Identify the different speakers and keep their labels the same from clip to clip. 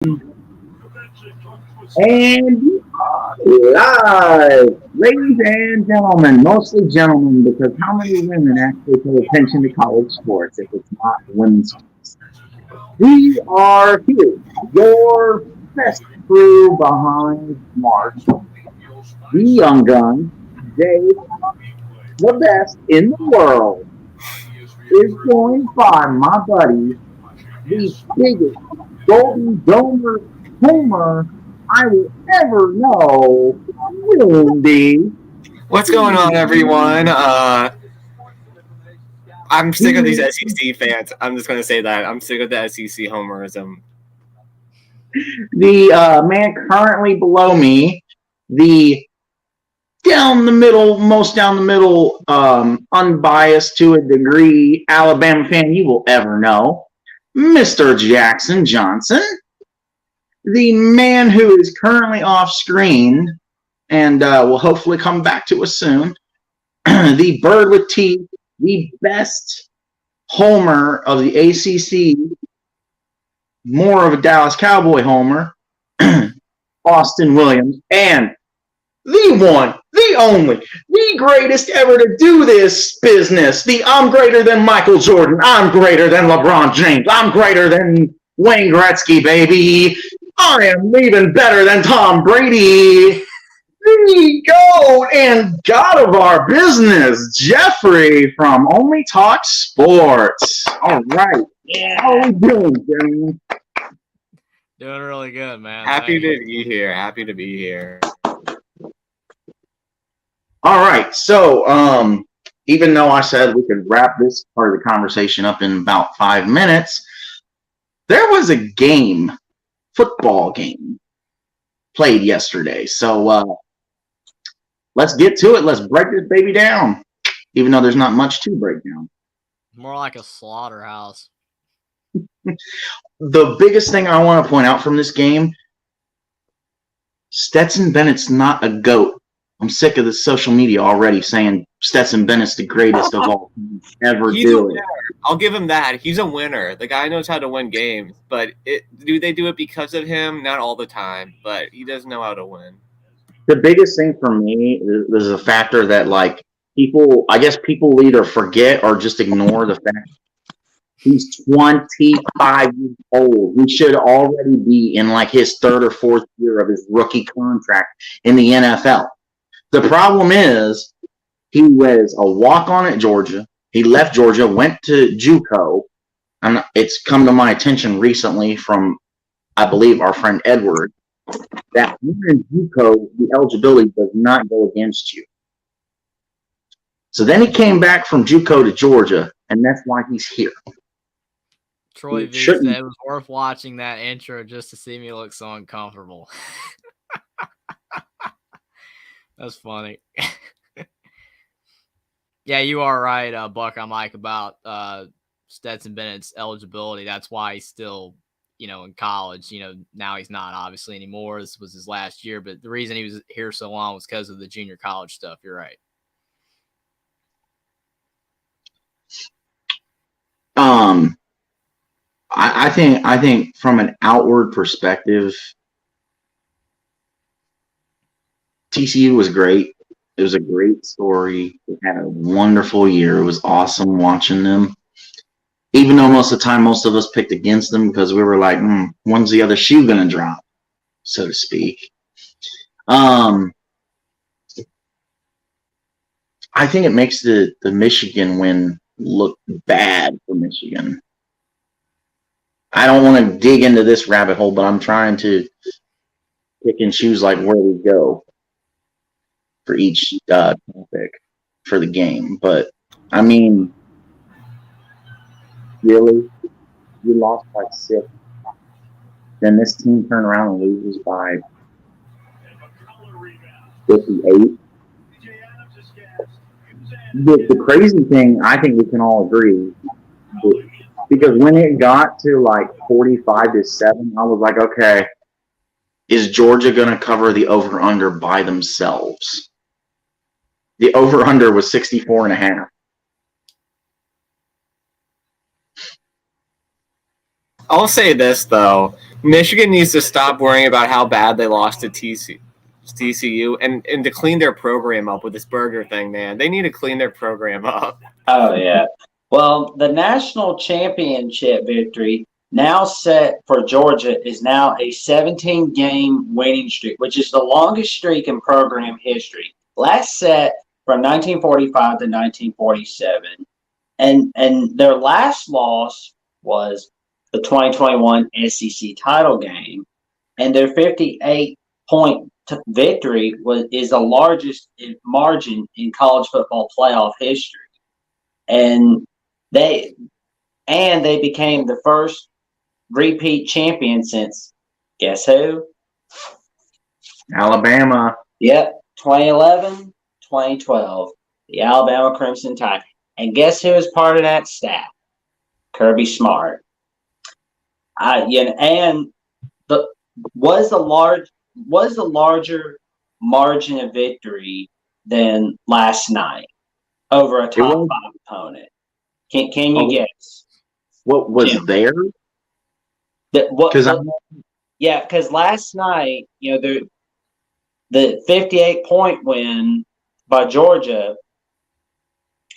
Speaker 1: And live, ladies and gentlemen, mostly gentlemen, because how many women actually pay attention to college sports if it's not women's sports? We are here, your best crew behind March, the young gun, Dave, the best in the world, is joined by my buddy, the biggest Golden Domer Homer I will ever know, Wendy.
Speaker 2: What's going on, everyone? I'm sick of these SEC fans. I'm just going to say that. I'm sick of the SEC homerism.
Speaker 1: The man currently below me, the most down the middle, unbiased to a degree Alabama fan you will ever know, Mr. Jackson Johnson. The man who is currently off screen and will hopefully come back to us soon. The bird with teeth, the best homer of the ACC, more of a Dallas Cowboy homer, Austin Williams, and the one, the only, the greatest ever to do this business. I'm greater than Michael Jordan. I'm greater than LeBron James. I'm greater than Wayne Gretzky, baby. I am even better than Tom Brady. The GOAT and God of our business, Jeffrey from Only Talk Sports. All right. How are we doing, gentlemen?
Speaker 3: Doing really good, man.
Speaker 2: Happy to be here. Happy to be here.
Speaker 1: All right. So, even though I said we could wrap this part of the conversation up in about 5 minutes, there was a game, football game, played yesterday. So, let's get to it. Let's break this baby down, even though there's not much to break down.
Speaker 3: More like a slaughterhouse.
Speaker 1: The biggest thing I want to point out from this game, Stetson Bennett's not a GOAT. I'm sick of the social media already saying Stetson Bennett's the greatest of all ever do it.
Speaker 2: I'll give him that. He's a winner. The guy knows how to win games, but do they do it because of him? Not all the time, but he does know how to win.
Speaker 1: The biggest thing for me is a factor that, like, people either forget or just ignore the fact he's 25 years old. He should already be in, like, his third or fourth year of his rookie contract in the NFL. The problem is he was a walk-on at Georgia. He left Georgia, went to JUCO, and it's come to my attention recently from, I believe, our friend Edward, that when in JUCO, the eligibility does not go against you. So then he came back from JUCO to Georgia, and that's why he's here.
Speaker 3: Troy V said it was worth watching that intro just to see me look so uncomfortable. That's funny. Yeah, you are right, Buck. I'm like about Stetson Bennett's eligibility. That's why he's still, in college. Now he's not obviously anymore. This was his last year, but the reason he was here so long was because of the junior college stuff. You're right.
Speaker 1: I think from an outward perspective, TCU was great. It was a great story. They had a wonderful year. It was awesome watching them. Even though most of the time, most of us picked against them because we were like, when's the other shoe going to drop, so to speak. I think it makes the Michigan win look bad for Michigan. I don't want to dig into this rabbit hole, but I'm trying to pick and choose like where we go for each topic for the game. But, I mean, really? You lost by 6. Then this team turned around and loses by 58. The crazy thing, I think we can all agree, because when it got to like 45-7, I was like, okay, is Georgia going to cover the over-under by themselves? The over-under was 64.5.
Speaker 2: I'll say this, though. Michigan needs to stop worrying about how bad they lost to TCU and to clean their program up with this burger thing, man. They need to clean their program up.
Speaker 4: Oh, yeah. Well, the national championship victory now set for Georgia is now a 17-game winning streak, which is the longest streak in program history. Last set from 1945 to 1947. And their last loss was the 2021 SEC title game. And their 58-point victory is the largest margin in college football playoff history. And they became the first repeat champion since, guess who?
Speaker 1: Alabama.
Speaker 4: Yep, 2011, 2012, the Alabama Crimson Tide. And guess who is part of that staff? Kirby Smart. And was the larger margin of victory than last night over a top 5 opponent? Can you guess?
Speaker 1: What was there?
Speaker 4: Because last night, the 58-point win by Georgia,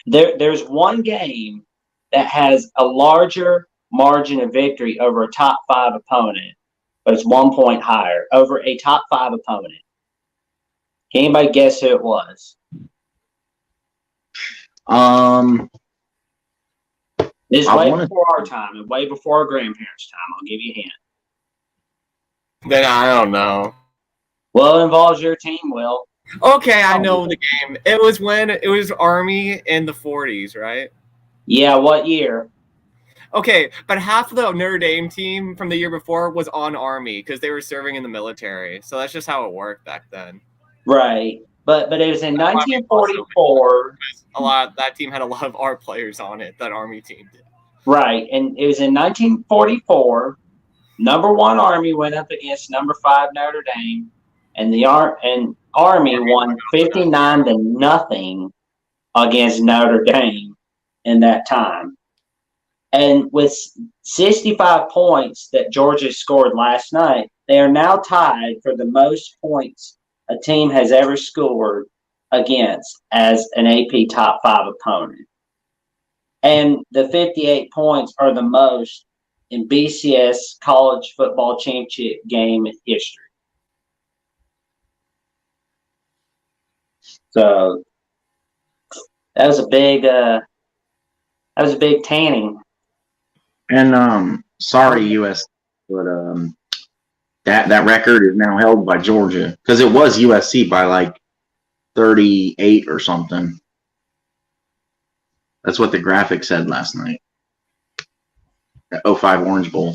Speaker 4: there's one game that has a larger margin of victory over a top 5 opponent, but it's 1 point higher over a top 5 opponent. Can anybody guess who it was? This is way before our time and way before our grandparents' time. I'll give you a hint.
Speaker 2: Then I don't know.
Speaker 4: Well, it involves your team, Will.
Speaker 2: Okay, I know the game. It was Army in the 40s, right?
Speaker 4: Yeah, what year?
Speaker 2: Okay, but half of the Notre Dame team from the year before was on Army because they were serving in the military. So that's just how it worked back then.
Speaker 4: Right. But it was in 1944.
Speaker 2: That team had a lot of our players on it. That Army team did.
Speaker 4: Right, and it was in 1944. Number 1 Army went up against number 5 Notre Dame, and Army won 59-0 against Notre Dame in that time. And with 65 points that Georgia scored last night, they are now tied for the most points a team has ever scored against as an AP top 5 opponent. And the 58 points are the most in BCS college football championship game history. So that was a big tanning.
Speaker 1: And sorry, US, but that record is now held by Georgia because it was USC by like 38 or something. That's what the graphic said last night. That 05 Orange Bowl.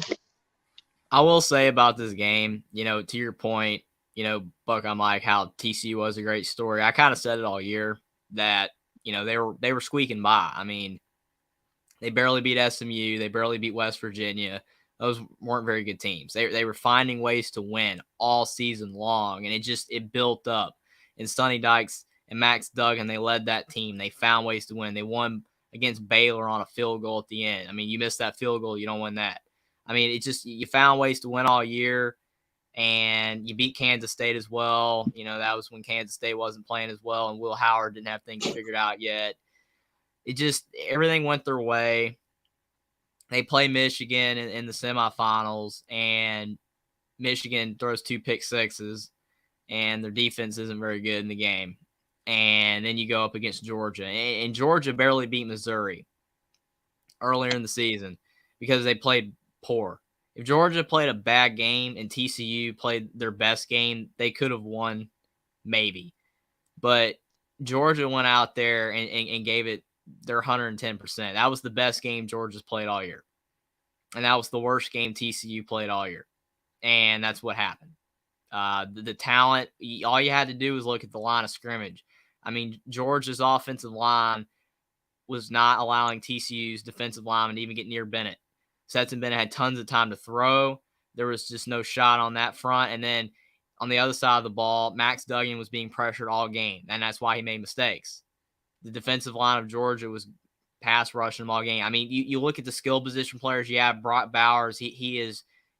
Speaker 3: I will say about this game, to your point, Buck, I'm like how TCU was a great story. I kind of said it all year that, they were squeaking by. I mean, they barely beat SMU. They barely beat West Virginia. Those weren't very good teams. They were finding ways to win all season long, and it built up. And Sonny Dykes and Max Duggan, they led that team. They found ways to win. They won against Baylor on a field goal at the end. I mean, you miss that field goal, you don't win that. I mean, you found ways to win all year, and you beat Kansas State as well. That was when Kansas State wasn't playing as well, and Will Howard didn't have things figured out yet. Everything went their way. They play Michigan in the semifinals, and Michigan throws 2 pick sixes, and their defense isn't very good in the game. And then you go up against Georgia, and Georgia barely beat Missouri earlier in the season because they played poor. If Georgia played a bad game and TCU played their best game, they could have won maybe. But Georgia went out there and gave it their 110%. That was the best game Georgia's played all year. And that was the worst game TCU played all year. And that's what happened. The talent, all you had to do was look at the line of scrimmage. I mean, Georgia's offensive line was not allowing TCU's defensive lineman to even get near Bennett. Stetson Bennett had tons of time to throw. There was just no shot on that front. And then on the other side of the ball, Max Duggan was being pressured all game, and that's why he made mistakes. The defensive line of Georgia was pass rushing them all game. I mean, you look at the skill position players. Yeah, Brock Bowers, he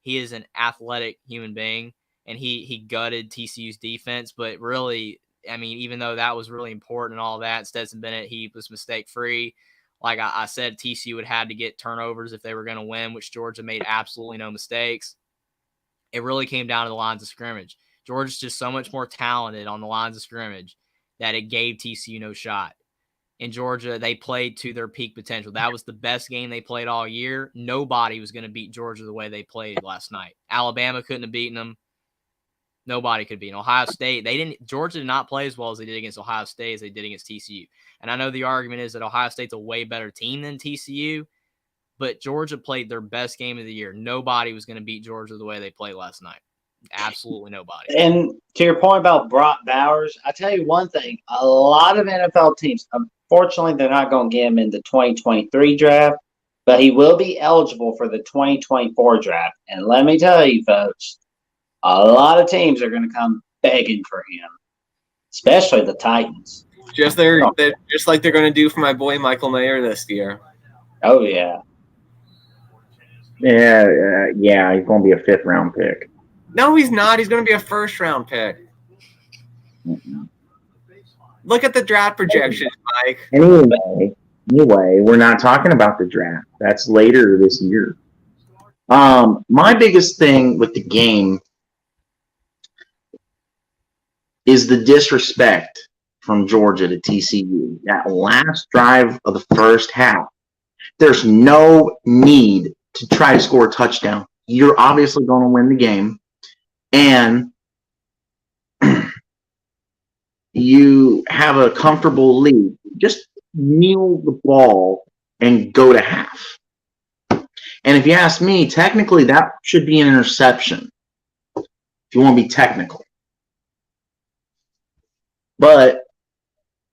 Speaker 3: he is an athletic human being, and he gutted TCU's defense. But really, I mean, even though that was really important and all that, Stetson Bennett, he was mistake free. Like I said, TCU would have to get turnovers if they were going to win, which Georgia made absolutely no mistakes. It really came down to the lines of scrimmage. Georgia's just so much more talented on the lines of scrimmage that it gave TCU no shot. In Georgia, they played to their peak potential. That was the best game they played all year. Nobody was going to beat Georgia the way they played last night. Alabama couldn't have beaten them. Nobody could beat them. Ohio State, Georgia did not play as well as they did against Ohio State as they did against TCU. And I know the argument is that Ohio State's a way better team than TCU, but Georgia played their best game of the year. Nobody was going to beat Georgia the way they played last night. Absolutely nobody.
Speaker 4: And to your point about Brock Bowers, I tell you one thing: a lot of NFL teams, unfortunately, they're not going to get him in the 2023 draft, but he will be eligible for the 2024 draft. And let me tell you, folks, a lot of teams are going to come begging for him, especially the Titans.
Speaker 2: Just like they're going to do for my boy Michael Mayer this year.
Speaker 4: Oh yeah.
Speaker 1: Yeah, he's going to be a 5th round pick.
Speaker 2: No, he's not. He's going to be a 1st round pick.
Speaker 1: Mm-hmm.
Speaker 2: Look at the draft projections, Mike.
Speaker 1: Anyway, we're not talking about the draft. That's later this year. My biggest thing with the game is the disrespect from Georgia to TCU. That last drive of the first half, there's no need to try to score a touchdown. You're obviously going to win the game. And you have a comfortable lead. Just kneel the ball and go to half. And if you ask me, technically that should be an interception. If you want to be technical. But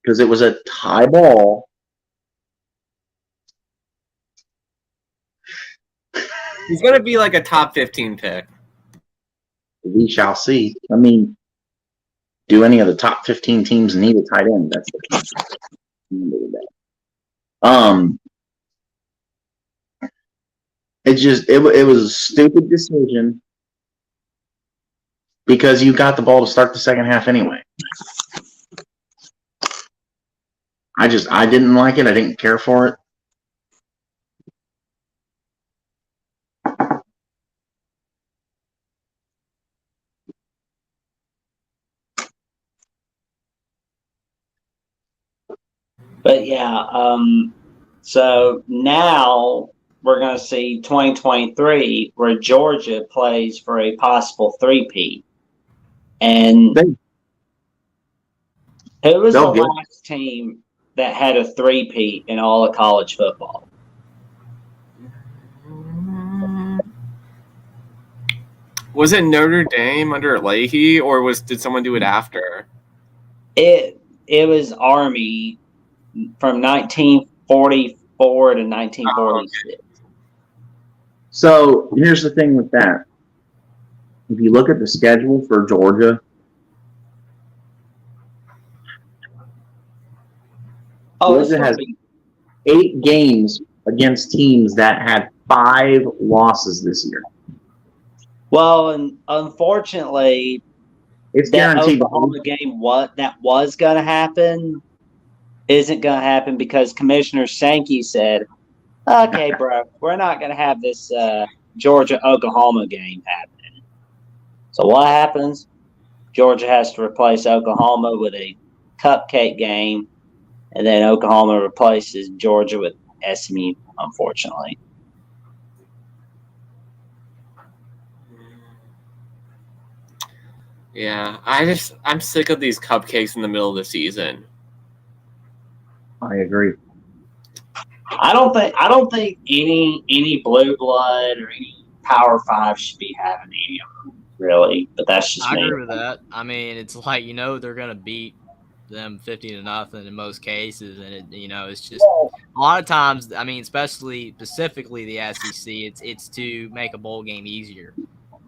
Speaker 1: because it was a tie ball,
Speaker 2: he's going to be like a top 15 pick.
Speaker 1: we shall see. I mean, do any of the top 15 teams need a tight end? That's the it was a stupid decision because you got the ball to start the second half anyway. I didn't like it. I didn't care for it.
Speaker 4: But yeah, so now we're going to see 2023 where Georgia plays for a possible 3-peat. And who was the last team that had a 3-peat in all of college football?
Speaker 2: Was it Notre Dame under Leahy, or did someone do it after?
Speaker 4: It was Army from 1944 to 1946.
Speaker 1: So here's the thing with that. If you look at the schedule for Georgia, Georgia has 8 games against teams that had 5 losses this year.
Speaker 4: Well, and unfortunately,
Speaker 1: it's
Speaker 4: that
Speaker 1: guaranteed.
Speaker 4: Oklahoma game, that was going to happen, isn't going to happen because Commissioner Sankey said, "Okay, bro, we're not going to have this Georgia-Oklahoma game happening." So what happens? Georgia has to replace Oklahoma with a cupcake game, and then Oklahoma replaces Georgia with SMU, unfortunately.
Speaker 2: Yeah, I'm sick of these cupcakes in the middle of the season.
Speaker 1: I agree.
Speaker 4: I don't think any blue blood or any Power 5 should be having any of them, really. But that's just me.
Speaker 3: I agree with that. I mean, it's like, they're going to beat them 50-0 in most cases, and it's just a lot of times. I mean, specifically the SEC, it's to make a bowl game easier.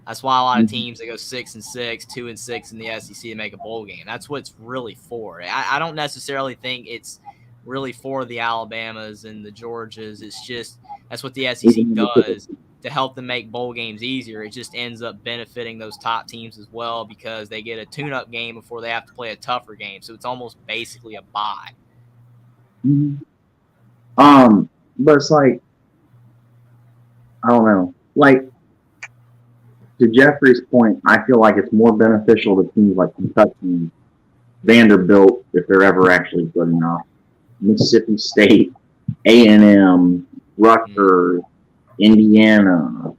Speaker 3: That's why a lot of teams, they go 6-6, 2-6 in the SEC to make a bowl game. That's what it's really for. I don't necessarily think it's really for the Alabamas and the Georgias. It's just that's what the SEC does. to help them make bowl games easier. It just ends up benefiting those top teams as well because they get a tune-up game before they have to play a tougher game. So it's almost basically a bye.
Speaker 1: But it's like, I don't know. Like, to Jeffrey's point, I feel like it's more beneficial to teams like Kentucky, Vanderbilt, if they're ever actually good enough, Mississippi State, A&M, Rutgers, Indiana.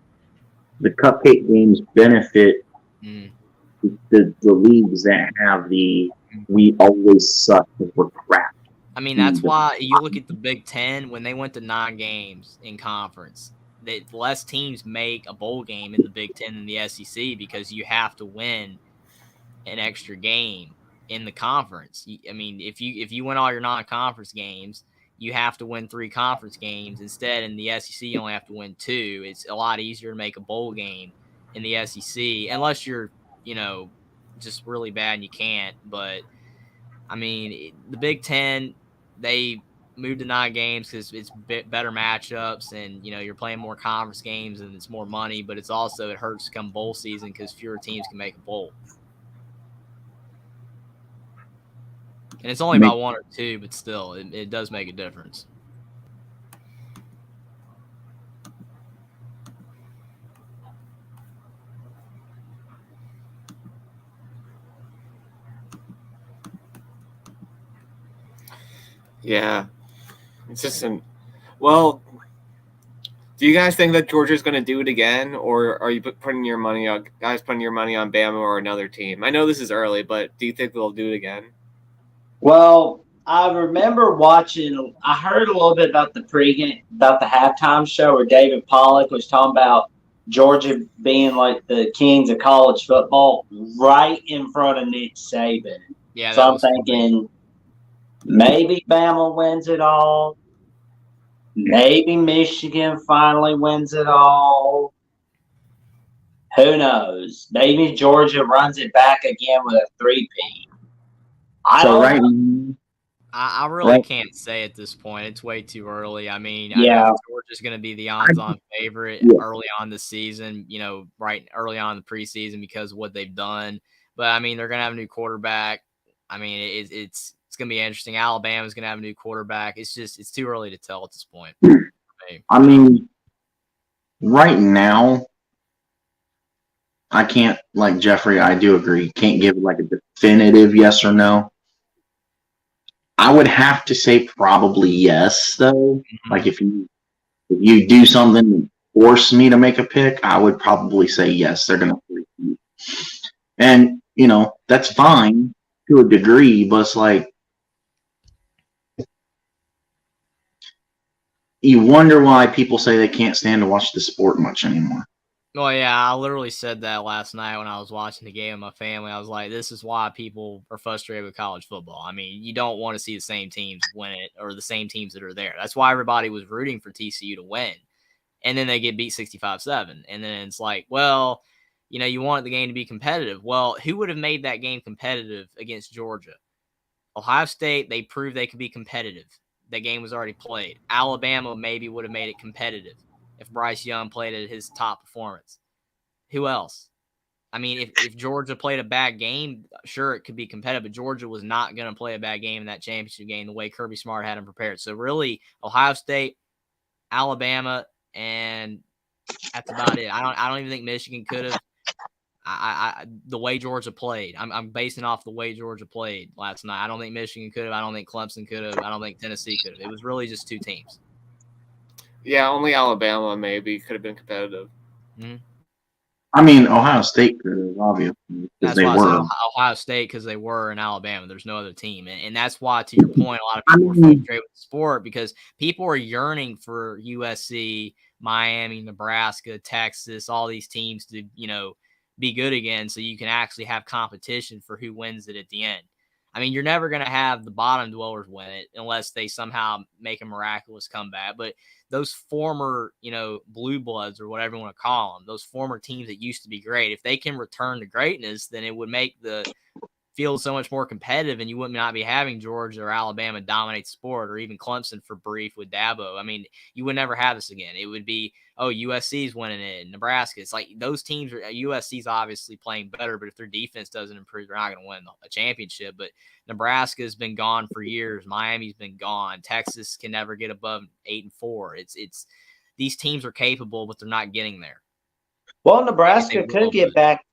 Speaker 1: The cupcake games benefit the leagues that have the we always suck because we're crap.
Speaker 3: I mean, that's why you look at the Big Ten when they went to 9 games in conference. That less teams make a bowl game in the Big Ten than the SEC because you have to win an extra game in the conference. I mean, if you win all your non-conference games, you have to win 3 conference games. Instead, in the SEC, you only have to win 2. It's a lot easier to make a bowl game in the SEC, unless you're, just really bad and you can't. But, I mean, the Big Ten, they moved to 9 games because it's better matchups and, you're playing more conference games and it's more money. But it's also, it hurts come bowl season because fewer teams can make a bowl. And it's only about 1 or 2, but still, it does make a difference.
Speaker 2: Yeah. It's just well, do you guys think that Georgia's going to do it again, or are you putting your money on Bama or another team? I know this is early, but do you think they'll do it again?
Speaker 4: Well, I remember watching. I heard a little bit about the halftime show where David Pollack was talking about Georgia being like the kings of college football, right in front of Nick Saban.
Speaker 3: Yeah.
Speaker 4: So I'm thinking maybe Bama wins it all. Maybe Michigan finally wins it all. Who knows? Maybe Georgia runs it back again with a 3-peat.
Speaker 3: I really can't say at this point. It's way too early. I mean, I know Georgia's going to be the odds-on favorite early on the season, right early on in the preseason because of what they've done. But, I mean, they're going to have a new quarterback. I mean, it's going to be interesting. Alabama's going to have a new quarterback. It's too early to tell at this point.
Speaker 1: I mean, right now, I can't, like Jeffrey, I do agree, can't give like a definitive yes or no. I would have to say probably yes, though. Like if you do something and force me to make a pick, I would probably say yes, they're going to repeat. And, that's fine to a degree, but it's like, you wonder why people say they can't stand to watch the sport much anymore.
Speaker 3: Well, yeah, I literally said that last night when I was watching the game with my family. I was like, this is why people are frustrated with college football. I mean, you don't want to see the same teams win it or the same teams that are there. That's why everybody was rooting for TCU to win. And then they get beat 65-7. And then it's like, well, you want the game to be competitive. Well, who would have made that game competitive against Georgia? Ohio State, they proved they could be competitive. That game was already played. Alabama maybe would have made it competitive if Bryce Young played at his top performance. Who else? I mean, if Georgia played a bad game, sure, it could be competitive, but Georgia was not going to play a bad game in that championship game the way Kirby Smart had them prepared. So really, Ohio State, Alabama, and that's about it. I don't even think Michigan could have. The way Georgia played, I'm basing off the way Georgia played last night. I don't think Michigan could have. I don't think Clemson could have. I don't think Tennessee could have. It was really just 2 teams.
Speaker 2: Yeah, only Alabama maybe could have been competitive.
Speaker 3: Mm-hmm.
Speaker 1: I mean, Ohio State could have, obviously, because they were.
Speaker 3: I said Ohio State because they were in Alabama. There's no other team. And that's why, to your point, a lot of people are frustrated with the sport because people are yearning for USC, Miami, Nebraska, Texas, all these teams to, be good again so you can actually have competition for who wins it at the end. I mean, you're never going to have the bottom dwellers win it unless they somehow make a miraculous comeback. But those former, blue bloods or whatever you want to call them, those former teams that used to be great, if they can return to greatness, then it would make the field so much more competitive, and you would not be having Georgia or Alabama dominate the sport, or even Clemson for brief with Dabo. I mean, you would never have this again. It would be, oh, USC's winning it, Nebraska. It's like those teams are USC's obviously playing better, but if their defense doesn't improve, they're not going to win a championship. But Nebraska's been gone for years. Miami's been gone. Texas can never get above 8-4. It's these teams are capable, but they're not getting there.
Speaker 4: Well, Nebraska could get back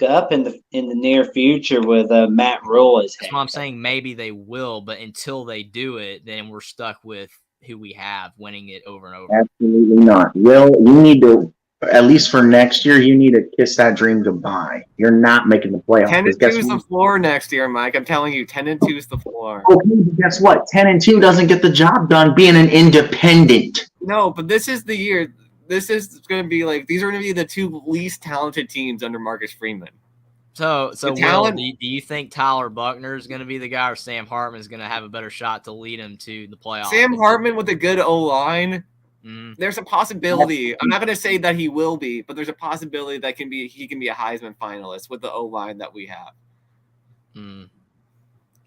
Speaker 4: up in the near future with Matt Rule as head.
Speaker 3: That's what I'm saying. Maybe they will, but until they do it, then we're stuck with who we have winning it over and over.
Speaker 1: Absolutely not. Will, you need to, at least for next year, you need to kiss that dream goodbye. You're not making the playoffs.
Speaker 2: 10-2 is the floor next year, Mike. I'm telling you, 10-2 is the floor.
Speaker 1: Okay, but guess what? 10-2 doesn't get the job done being an independent.
Speaker 2: No, but this is the year. This is going to be like, these are going to be the two least talented teams under Marcus Freeman.
Speaker 3: So
Speaker 2: talent,
Speaker 3: Will, do you think Tyler Buchner is going to be the guy, or Sam Hartman is going to have a better shot to lead him to the playoffs?
Speaker 2: Sam Hartman with a good O-line, there's a possibility. I'm not going to say that he will be, but there's a possibility that he can be a Heisman finalist with the O-line that we have.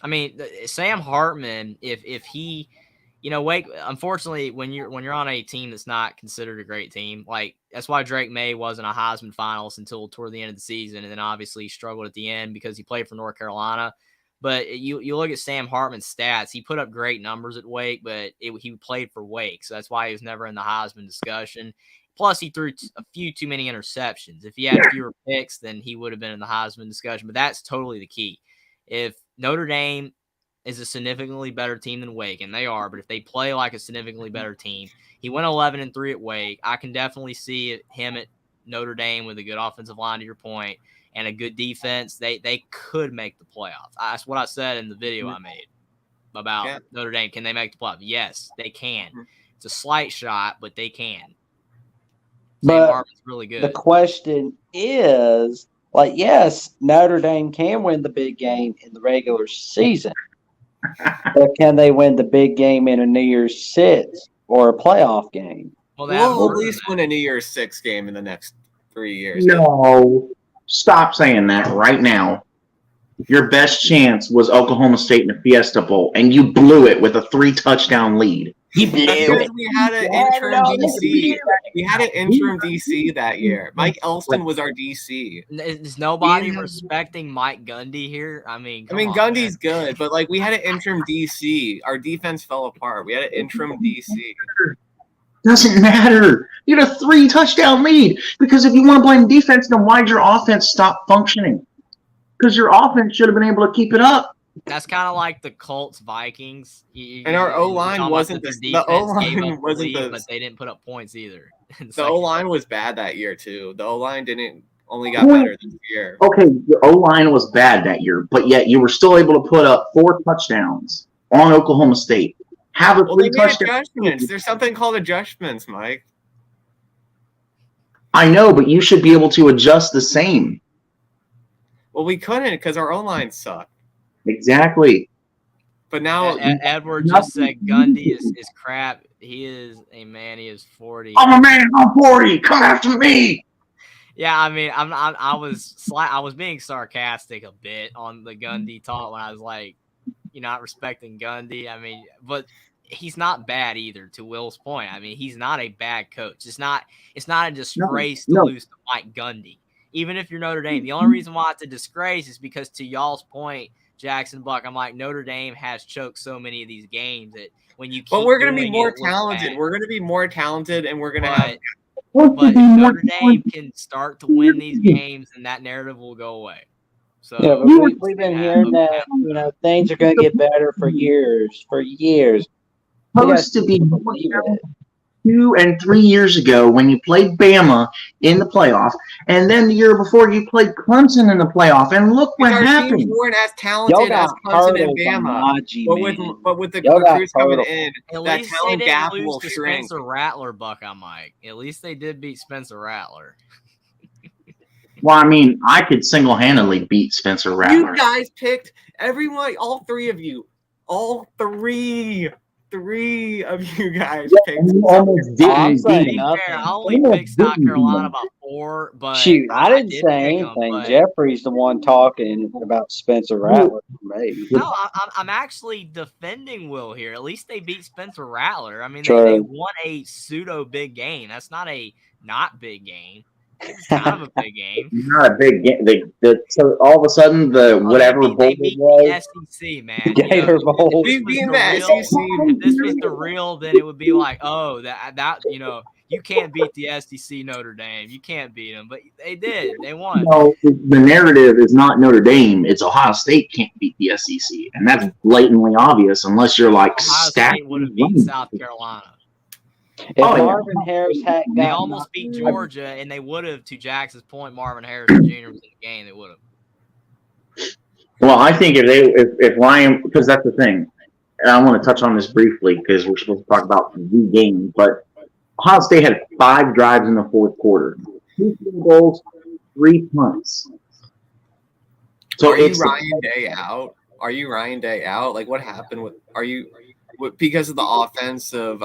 Speaker 3: I mean, Sam Hartman, if he, Wake. Unfortunately, when you're on a team that's not considered a great team, like that's why Drake May wasn't a Heisman finalist until toward the end of the season, and then obviously struggled at the end because he played for North Carolina. But you look at Sam Hartman's stats; he put up great numbers at Wake, but he played for Wake, so that's why he was never in the Heisman discussion. Plus, he threw a few too many interceptions. If he had fewer picks, then he would have been in the Heisman discussion. But that's totally the key. If Notre Dame is a significantly better team than Wake, and they are, but if they play like a significantly better team, he went 11-3 at Wake. I can definitely see him at Notre Dame with a good offensive line, to your point, and a good defense. They could make the playoffs. That's what I said in the video I made about Notre Dame. Can they make the playoffs? Yes, they can. It's a slight shot, but they can. Sam Hartman's really good.
Speaker 4: The question is, yes, Notre Dame can win the big game in the regular season. But can they win the big game in a New Year's Six or a playoff game?
Speaker 2: Well, at least win a New Year's Six game in the next 3 years.
Speaker 1: No, stop saying that right now. Your best chance was Oklahoma State in the Fiesta Bowl, and you blew it with a 3-touchdown lead.
Speaker 2: Because we had an interim DC. We had an interim DC that year. Mike Elston was our DC.
Speaker 3: Is nobody respecting Mike Gundy here? I mean,
Speaker 2: Gundy's good, but we had an interim DC. Our defense fell apart. We had an interim DC.
Speaker 1: Doesn't matter. You had a 3-touchdown lead. Because if you want to blame defense, then why'd your offense stop functioning? Because your offense should have been able to keep it up.
Speaker 3: That's kind of like the Colts Vikings.
Speaker 2: And our O-line wasn't the O-line wasn't
Speaker 3: but they didn't put up points either.
Speaker 2: The O-line was bad that year too. The O-line only got better this year.
Speaker 1: Okay, your O-line was bad that year, but yet you were still able to put up 4 touchdowns on Oklahoma State. Have a 3-touchdown.
Speaker 2: Adjustments. There's something called adjustments, Mike.
Speaker 1: I know, but you should be able to adjust the same.
Speaker 2: Well, we couldn't because our O-line sucked.
Speaker 1: Exactly.
Speaker 2: But now
Speaker 3: Edward just said Gundy is crap. He is a man. He is 40.
Speaker 1: I'm a man. I'm 40. Come after me.
Speaker 3: Yeah, I mean, I was being sarcastic a bit on the Gundy talk when I was like, not respecting Gundy. I mean, but he's not bad either. To Will's point, I mean, he's not a bad coach. It's not a disgrace to lose to Mike Gundy. Even if you're Notre Dame, the only reason why it's a disgrace is because, to y'all's point, Jackson Buck, I'm like, Notre Dame has choked so many of these games that when you keep
Speaker 2: But we're going to be more talented. We're going to be more talented, and we're going to have.
Speaker 3: But if Notre Dame can start to win these games, then that narrative will go away. So
Speaker 4: we've been hearing that things are going to get better for years.
Speaker 1: Supposed to be 2 and 3 years ago when you played Bama in the playoff, and then the year before you played Clemson in the playoff, and look what happened.
Speaker 2: Teams weren't as talented as Clemson and Bama, but with the recruits coming in, that talent gap will shrink.
Speaker 3: Spencer Rattler, Buckeye Mike. At least they did beat Spencer Rattler.
Speaker 1: Well, I mean, I could single-handedly beat Spencer Rattler.
Speaker 2: You guys picked everyone, all 3 of you, all 3 3 of you guys
Speaker 1: Yeah,
Speaker 2: picked.
Speaker 1: and you almost
Speaker 4: I'm
Speaker 1: didn't
Speaker 4: saying
Speaker 1: beat
Speaker 3: To
Speaker 1: him.
Speaker 3: be
Speaker 4: nothing.
Speaker 3: fair, I only
Speaker 1: Almost
Speaker 3: picked South
Speaker 1: didn't beat
Speaker 3: Carolina
Speaker 1: him.
Speaker 3: by 4, but
Speaker 4: Shoot, I didn't
Speaker 3: did
Speaker 4: say
Speaker 3: pick 'em,
Speaker 4: anything.
Speaker 3: but-
Speaker 4: Jeffrey's the one talking about Spencer Rattler for me.
Speaker 3: No, I'm actually defending Will here. At least they beat Spencer Rattler. I mean, they
Speaker 4: True.
Speaker 3: won a pseudo big game. That's not a not big game. It's kind of a big game.
Speaker 1: Not a big game. So all of a sudden, the
Speaker 3: Oh,
Speaker 1: whatever
Speaker 3: they
Speaker 1: bowl
Speaker 3: beat
Speaker 1: it was.
Speaker 3: the SEC, man.
Speaker 4: Gator Bowl.
Speaker 3: If this
Speaker 2: We've
Speaker 3: was
Speaker 2: been
Speaker 3: the
Speaker 2: the
Speaker 3: real,
Speaker 2: SEC.
Speaker 3: if this was the real, then it would be like, oh, that you can't beat the SEC Notre Dame. You can't beat them, but they did. They won.
Speaker 1: No, the narrative is not Notre Dame. It's Ohio State can't beat the SEC, and that's blatantly obvious unless you're like
Speaker 3: Ohio
Speaker 1: stacked.
Speaker 3: State would have beat South Carolina.
Speaker 4: If
Speaker 1: Oh, yeah.
Speaker 4: Marvin Harris had
Speaker 3: They
Speaker 4: got
Speaker 3: almost beat Georgia, and they would have, to Jackson's point, Marvin Harrison Jr. was in the game. They would have.
Speaker 1: Well, I think if Ryan, because that's the thing, and I want to touch on this briefly because we're supposed to talk about the game, but Ohio State had 5 drives in the fourth quarter, 2 field goals, 3 punts. So
Speaker 2: Are you
Speaker 1: it's
Speaker 2: Ryan Day out? Are you Ryan Day out? Like, what happened with? Because of the offensive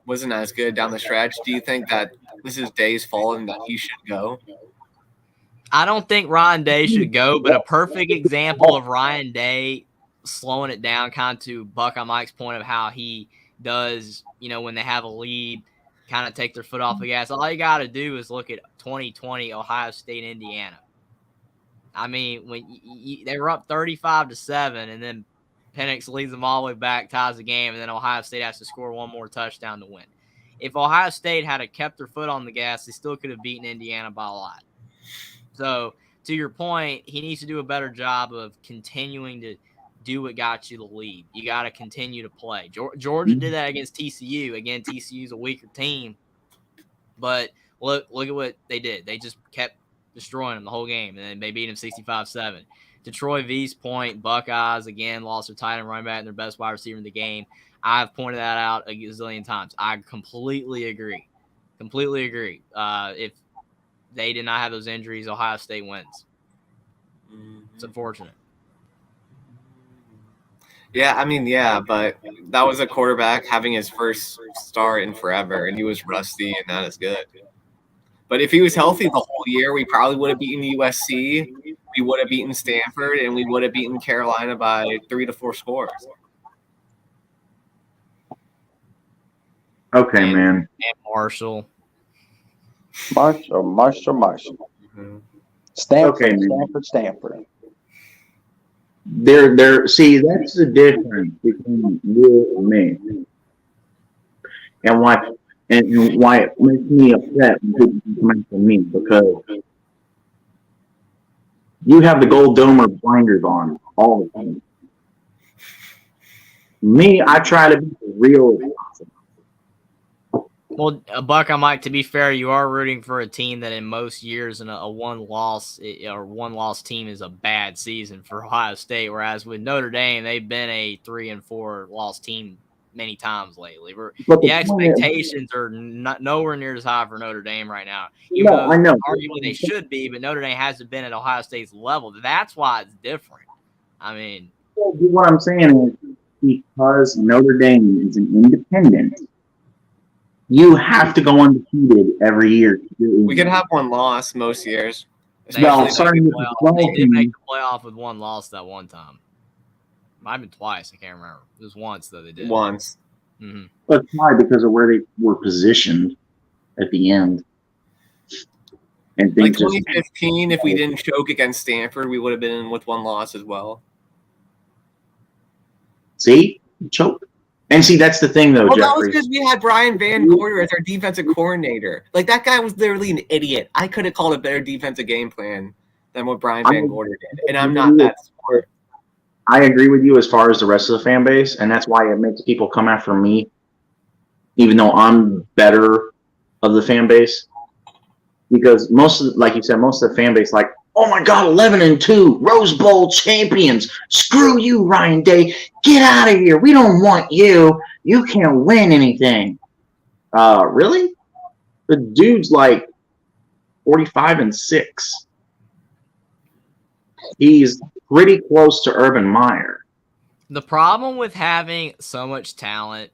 Speaker 2: wasn't as good down the stretch? Do you think that this is Day's fault and that he should go?
Speaker 3: I don't think Ryan Day should go, but a perfect example of Ryan Day slowing it down, kind of to Buckeye Mike's point of how he does, when they have a lead, kind of take their foot off the gas. All you got to do is look at 2020 Ohio State, Indiana. I mean, when they were up 35-7, and then Penix leads them all the way back, ties the game, and then Ohio State has to score one more touchdown to win. If Ohio State had kept their foot on the gas, they still could have beaten Indiana by a lot. So, to your point, he needs to do a better job of continuing to do what got you the lead. You got to continue to play. Georgia did that against TCU. Again, TCU's a weaker team, but look at what they did. They just kept destroying them the whole game, and then they beat them 65-7. To Troy V's point, Buckeyes, again, lost their tight end running back and their best wide receiver in the game. I've pointed that out a gazillion times. I completely agree. If they did not have those injuries, Ohio State wins. It's unfortunate.
Speaker 2: Yeah, I mean, yeah, but that was a quarterback having his first start in forever, and he was rusty and not as good. But if he was healthy the whole year, we probably would have beaten USC, we would have beaten Stanford, and we would have beaten Carolina by 3 to 4 scores.
Speaker 1: okay, man.
Speaker 3: And Marshall.
Speaker 4: Marshall.
Speaker 2: Mm-hmm.
Speaker 4: Stanford.
Speaker 1: See, that's the difference between you and me, and why it makes me upset when people come after me, because you have the gold domer blinders on all the time. Me, I try to be as real as possible.
Speaker 3: Well, Buck, I'm like, to be fair, you are rooting for a team that in most years in a one-loss team is a bad season for Ohio State, whereas with Notre Dame, they've been a 3-4 loss team many times lately. The expectations are nowhere near as high for Notre Dame right now. Even though
Speaker 1: I know.
Speaker 3: arguably they should be, but Notre Dame hasn't been at Ohio State's level. That's why it's different. I mean,
Speaker 1: what I'm saying is, because Notre Dame is an independent, you have to go undefeated every year.
Speaker 2: We could have one loss most years.
Speaker 3: They
Speaker 1: Well,
Speaker 3: did
Speaker 1: starting with the
Speaker 3: they did
Speaker 1: 12
Speaker 3: make the playoff with one loss that one time. Might have been twice. I can't remember. It was once, though, they did.
Speaker 2: Once.
Speaker 3: Mm-hmm.
Speaker 1: But why? Because of where they were positioned at the end. And
Speaker 2: Like
Speaker 1: things
Speaker 2: 2015, if we didn't choke against Stanford, we would have been with one loss as well.
Speaker 1: See? Choke. And see, that's the thing, though,
Speaker 2: Well, that was
Speaker 1: Jeffrey.
Speaker 2: because we had Brian Van Gorder as our defensive coordinator. Like, that guy was literally an idiot. I could have called a better defensive game plan than what Brian Van Gorder did. And I'm not that smart.
Speaker 1: I agree with you as far as the rest of the fan base, and that's why it makes people come after me, even though I'm better of the fan base. Because like you said, most of the fan base, like, oh my God, 11-2, Rose Bowl champions. Screw you, Ryan Day. Get out of here. We don't want you. You can't win anything. Really? The dude's like 45-6. He's pretty close to Urban Meyer.
Speaker 3: The problem with having so much talent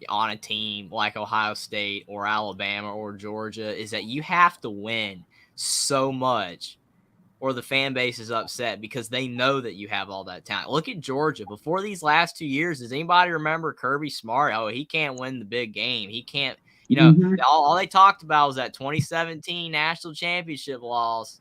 Speaker 3: on a team like Ohio State or Alabama or Georgia is that you have to win so much or the fan base is upset because they know that you have all that talent. Look at Georgia. Before these last 2 years, does anybody remember Kirby Smart? Oh, he can't win the big game. He can't, all they talked about was that 2017 national championship loss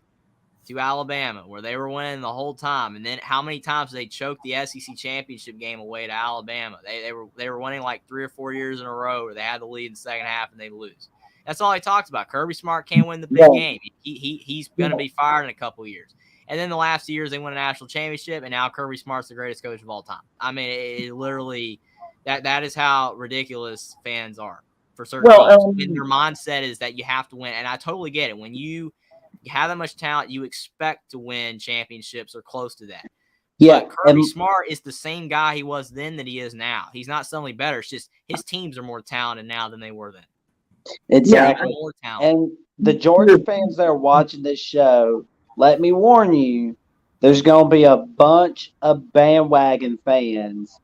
Speaker 3: to Alabama, where they were winning the whole time. And then how many times they choked the SEC championship game away to Alabama? They were winning like 3 or 4 years in a row where they had the lead in the second half and they lose. That's all he talks about. Kirby Smart can't win the big game. He's going to be fired in a couple of years. And then the last 2 years they won a national championship, and now Kirby Smart's the greatest coach of all time. I mean, it literally that is how ridiculous fans are for certain teams. And their mindset is that you have to win. And I totally get it. When you have that much talent, you expect to win championships or close to that.
Speaker 4: Yeah,
Speaker 3: but Kirby Smart is the same guy he was then that he is now. He's not suddenly better. It's just his teams are more talented now than they were then.
Speaker 4: Exactly.
Speaker 3: More talent.
Speaker 4: And the Georgia fans that are watching this show, let me warn you, there's going to be a bunch of bandwagon fans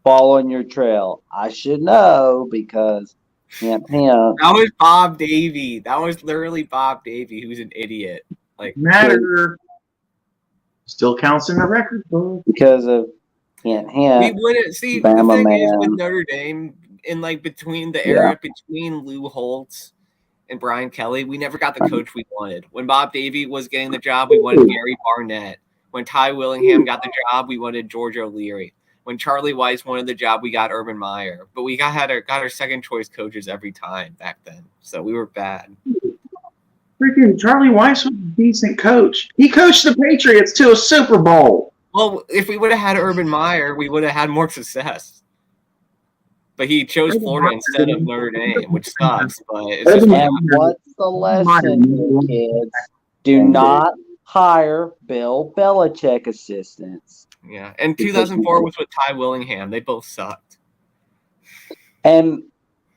Speaker 4: following your trail. I should know because
Speaker 2: That was Bob Davey. That was literally Bob Davey, who's an idiot. Like
Speaker 1: matter still counts in the record book
Speaker 4: because of hint.
Speaker 2: We wouldn't see.
Speaker 4: Bama
Speaker 2: the thing
Speaker 4: man.
Speaker 2: is with Notre Dame, in like between the era between Lou Holtz and Brian Kelly, we never got the coach we wanted. When Bob Davey was getting the job, we wanted Gary Barnett. When Ty Willingham got the job, we wanted George O'Leary. When Charlie Weiss wanted the job, we got Urban Meyer. But we got our second choice coaches every time back then. So we were bad.
Speaker 1: Freaking Charlie Weiss was a decent coach. He coached the Patriots to a Super Bowl.
Speaker 2: Well, if we would have had Urban Meyer, we would have had more success. But he chose Florida instead of Notre Dame, which sucks. But it's just
Speaker 4: what's the lesson, kids? Do not hire Bill Belichick assistants.
Speaker 2: Yeah, and 2004 was with Ty Willingham. They both sucked.
Speaker 4: And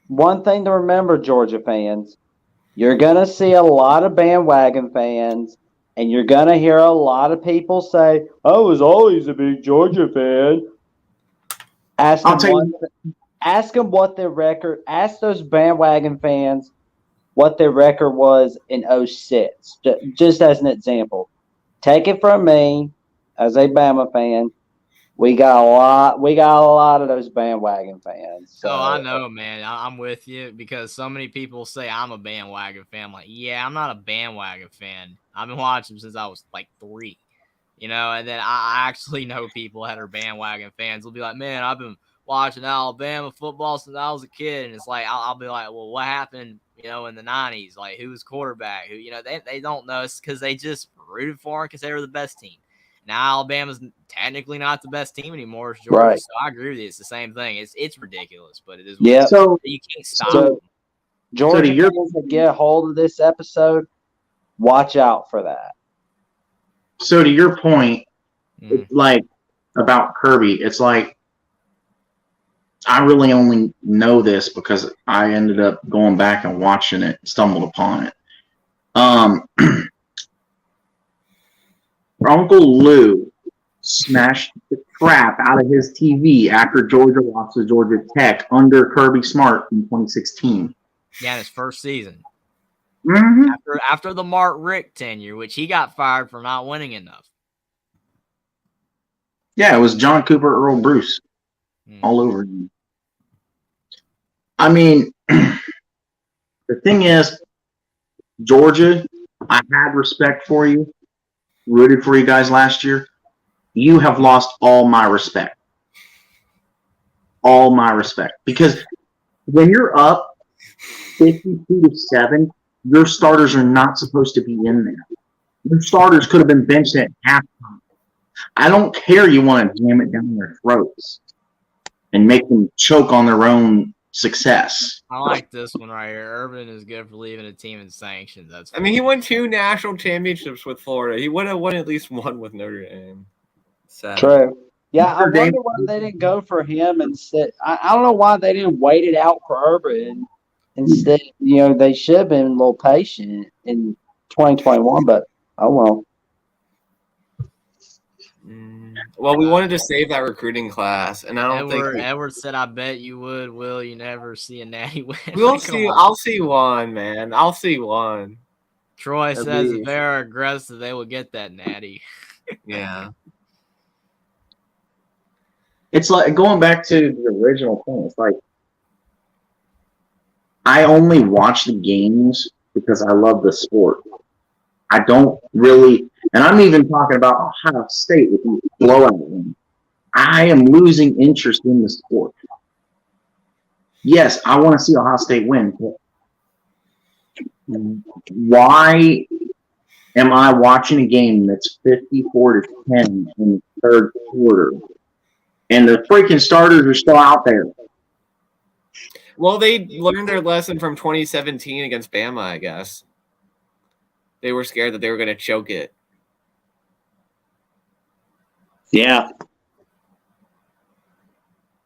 Speaker 4: one thing to remember, Georgia fans, you're going to see a lot of bandwagon fans, and you're going to hear a lot of people say, I was always a big Georgia fan. Ask them what their record – ask those bandwagon fans what their record was in 06, just as an example. Take it from me. As a Bama fan, we got a lot of those bandwagon fans. So.
Speaker 3: Oh, I know, man. I'm with you because so many people say I'm a bandwagon fan. I'm like, yeah, I'm not a bandwagon fan. I've been watching them since I was like 3, and then I actually know people that are bandwagon fans will be like, man, I've been watching Alabama football since I was a kid. And it's like, I'll be like, well, what happened, in the 90s? Like, who was quarterback? Who, they don't know. It's because they just rooted for them because they were the best team. Now Alabama's technically not the best team anymore. It's Georgia, so I agree with you. It's the same thing. It's ridiculous, but it is.
Speaker 4: Yeah.
Speaker 1: So
Speaker 3: you can't stop. So,
Speaker 4: Georgia fans that get a hold of this episode, watch out for that.
Speaker 1: So to your point, like about Kirby, it's like I really only know this because I ended up going back and watching it, stumbled upon it. Uncle Lou smashed the crap out of his TV after Georgia lost to Georgia Tech under Kirby Smart in 2016.
Speaker 3: Yeah, in his first season.
Speaker 1: Mm-hmm.
Speaker 3: After the Mark Richt tenure, which he got fired for not winning enough.
Speaker 1: Yeah, it was John Cooper, Earl Bruce, all over again. I mean, the thing is, Georgia, I had respect for you. Rooted for you guys last year. You have lost all my respect. All my respect. Because when you're up 52-7, your starters are not supposed to be in there. Your starters could have been benched at halftime. I don't care you want to jam it down their throats and make them choke on their own success.
Speaker 3: I like this one right here. Urban is good for leaving a team in sanctions.
Speaker 2: I mean, he won 2 national championships with Florida. He would have won at least 1 with Notre Dame.
Speaker 4: Sad. True. Yeah, I wonder why they didn't go for him instead. I don't know why they didn't wait it out for Urban instead. They should have been a little patient in 2021, but oh well.
Speaker 2: Well, we wanted to save that recruiting class, and I don't think
Speaker 3: Edward said, "I bet you would. Will you never see a natty win?"
Speaker 2: we'll
Speaker 3: Like, come
Speaker 2: see.
Speaker 3: on.
Speaker 2: I'll see one, man. I'll see one.
Speaker 3: Troy
Speaker 2: At
Speaker 3: says if
Speaker 2: least.
Speaker 3: they're aggressive, they will get that natty.
Speaker 2: Yeah.
Speaker 1: It's like going back to the original thing. It's like I only watch the games because I love the sport. I don't really, and I'm even talking about Ohio State with these blowout wins. I am losing interest in the sport. Yes, I want to see Ohio State win. But why am I watching a game that's 54-10 in the third quarter, and the freaking starters are still out there?
Speaker 2: Well, they learned their lesson from 2017 against Bama, I guess. They were scared that they were going to choke it.
Speaker 4: Yeah.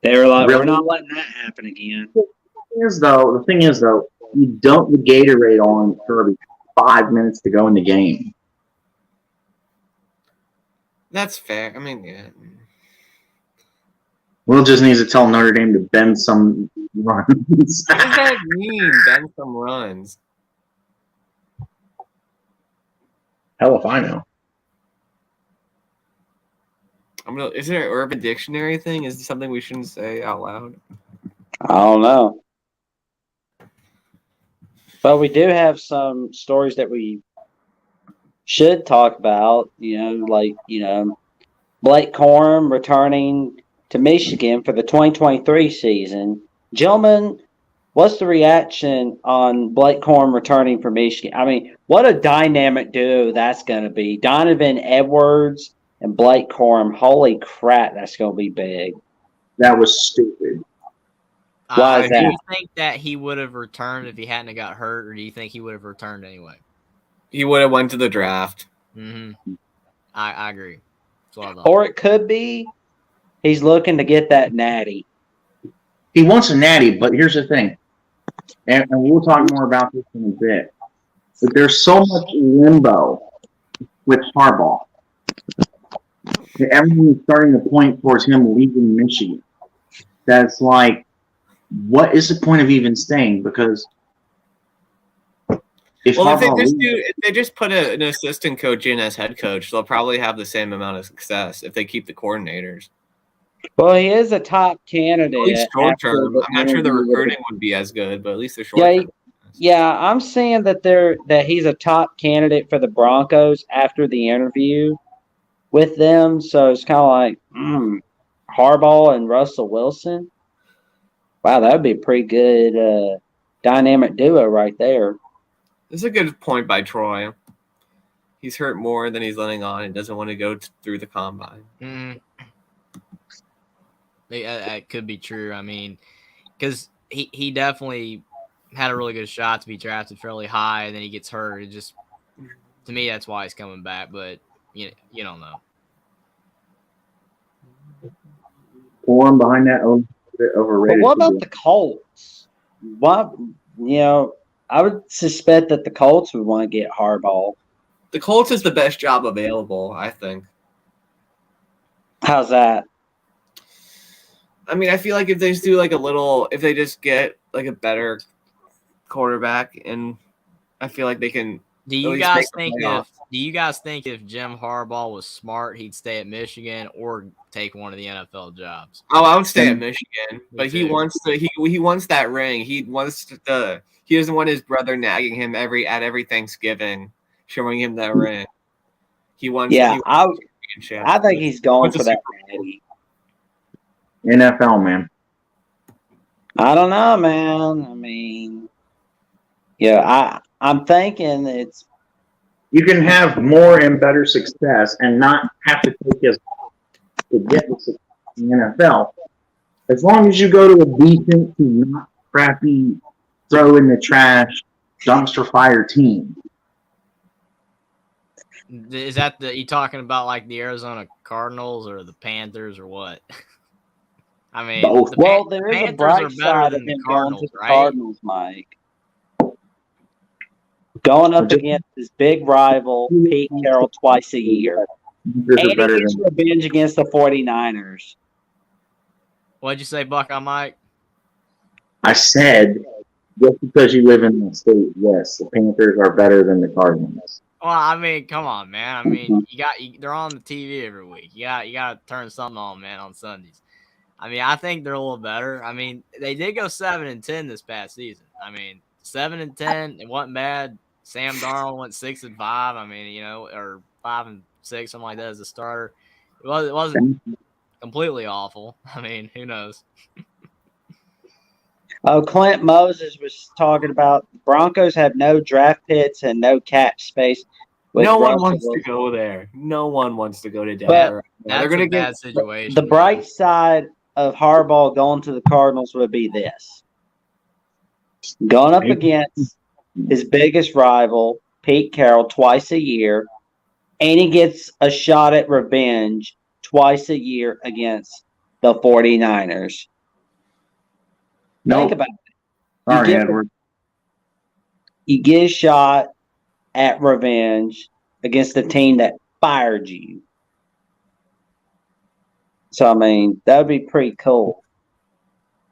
Speaker 4: They were like,
Speaker 1: Really?
Speaker 4: we're not letting that happen again.
Speaker 1: The thing is though, you dump the Gatorade on Kirby 5 minutes to go in the game.
Speaker 2: That's fair. I mean, yeah.
Speaker 1: Will just needs to tell Notre Dame to bend some runs.
Speaker 2: What does that mean? Bend some runs.
Speaker 1: Hell if I know.
Speaker 2: Is there an Urban Dictionary thing? Is this something we shouldn't say out loud?
Speaker 4: I don't know. But we do have some stories that we should talk about, Blake Corum returning to Michigan for the 2023 season. Gentlemen, what's the reaction on Blake Corum returning for Michigan? I mean, what a dynamic duo that's going to be. Donovan Edwards and Blake Corum. Holy crap, that's going to be big.
Speaker 1: That was stupid.
Speaker 4: Why is
Speaker 3: Do you
Speaker 4: that?
Speaker 3: think that he would have returned if he hadn't have got hurt, or do you think he would have returned anyway?
Speaker 2: He would have went to the draft.
Speaker 3: Mm-hmm. I agree. That's what I thought.
Speaker 4: Or it could be he's looking to get that natty.
Speaker 1: He wants a natty, but here's the thing, and we'll talk more about this in a bit. But there's so much limbo with Harbaugh. Everyone's starting to point towards him leaving Michigan. That's like, what is the point of even staying? Because if
Speaker 2: they just put an assistant coach in as head coach, they'll probably have the same amount of success if they keep the coordinators.
Speaker 4: Well, he is a top candidate.
Speaker 2: At least short term. I'm not sure the recruiting would be as good, but at least the short term.
Speaker 4: Yeah, I'm seeing that he's a top candidate for the Broncos after the interview with them. So it's kind of like Harbaugh and Russell Wilson. Wow, that would be a pretty good dynamic duo right there.
Speaker 2: This is a good point by Troy. He's hurt more than he's letting on and doesn't want to go through the combine.
Speaker 3: Mm-hmm. That could be true. I mean, because he definitely had a really good shot to be drafted fairly high, and then he gets hurt. It just, to me, that's why he's coming back. But you don't know.
Speaker 1: Corum behind that overrated.
Speaker 4: But what about the Colts? I would suspect that the Colts would want to get Harbaugh.
Speaker 2: The Colts is the best job available, I think.
Speaker 4: How's that?
Speaker 2: I mean, I feel like if they just get like a better quarterback, and I feel like they can.
Speaker 3: Do you guys think if Jim Harbaugh was smart, he'd stay at Michigan or take one of the NFL jobs?
Speaker 2: Oh, I would stay at Michigan, but he wants that ring. He doesn't want his brother nagging him every Thanksgiving, showing him that ring. He wants.
Speaker 4: Yeah, I think he's going for that.
Speaker 1: NFL, man.
Speaker 4: I don't know, man. I mean, I'm thinking it's.
Speaker 1: You can have more and better success and not have to take his to get the success in the NFL. As long as you go to a decent, not crappy, throw in the trash, dumpster fire team.
Speaker 3: Is that you talking about like the Arizona Cardinals or the Panthers or what? I mean,
Speaker 1: both.
Speaker 4: There is a bright side of him going to the Cardinals, Mike. Going up against his big rival, Pete Carroll, twice a year.
Speaker 1: Panthers
Speaker 4: And
Speaker 1: are
Speaker 4: he
Speaker 1: better
Speaker 4: gets
Speaker 1: than.
Speaker 4: revenge against the 49ers.
Speaker 3: What'd you say, Buckeye Mike?
Speaker 1: I said, just because you live in the state, yes, the Panthers are better than the Cardinals.
Speaker 3: Well, I mean, come on, man. I mean, they're on the TV every week. You got to turn something on, man, on Sundays. I mean, I think they're a little better. I mean, they did go 7-10 this past season. I mean, 7-10, it wasn't bad. Sam Darnold went 6-5. I mean, or 5-6, something like that as a starter. It wasn't completely awful. I mean, who knows?
Speaker 4: Oh, Clint Moses was talking about the Broncos have no draft picks and no cap space.
Speaker 2: No one wants to go there. No one wants to go to Denver.
Speaker 3: That's a bad situation.
Speaker 4: The bright side of Harbaugh going to the Cardinals would be this. Going up against his biggest rival, Pete Carroll, twice a year, and he gets a shot at revenge twice a year against the 49ers. Think about it.
Speaker 1: Sorry, Edward.
Speaker 4: You get a shot at revenge against the team that fired you. So, I mean, that would be pretty cool.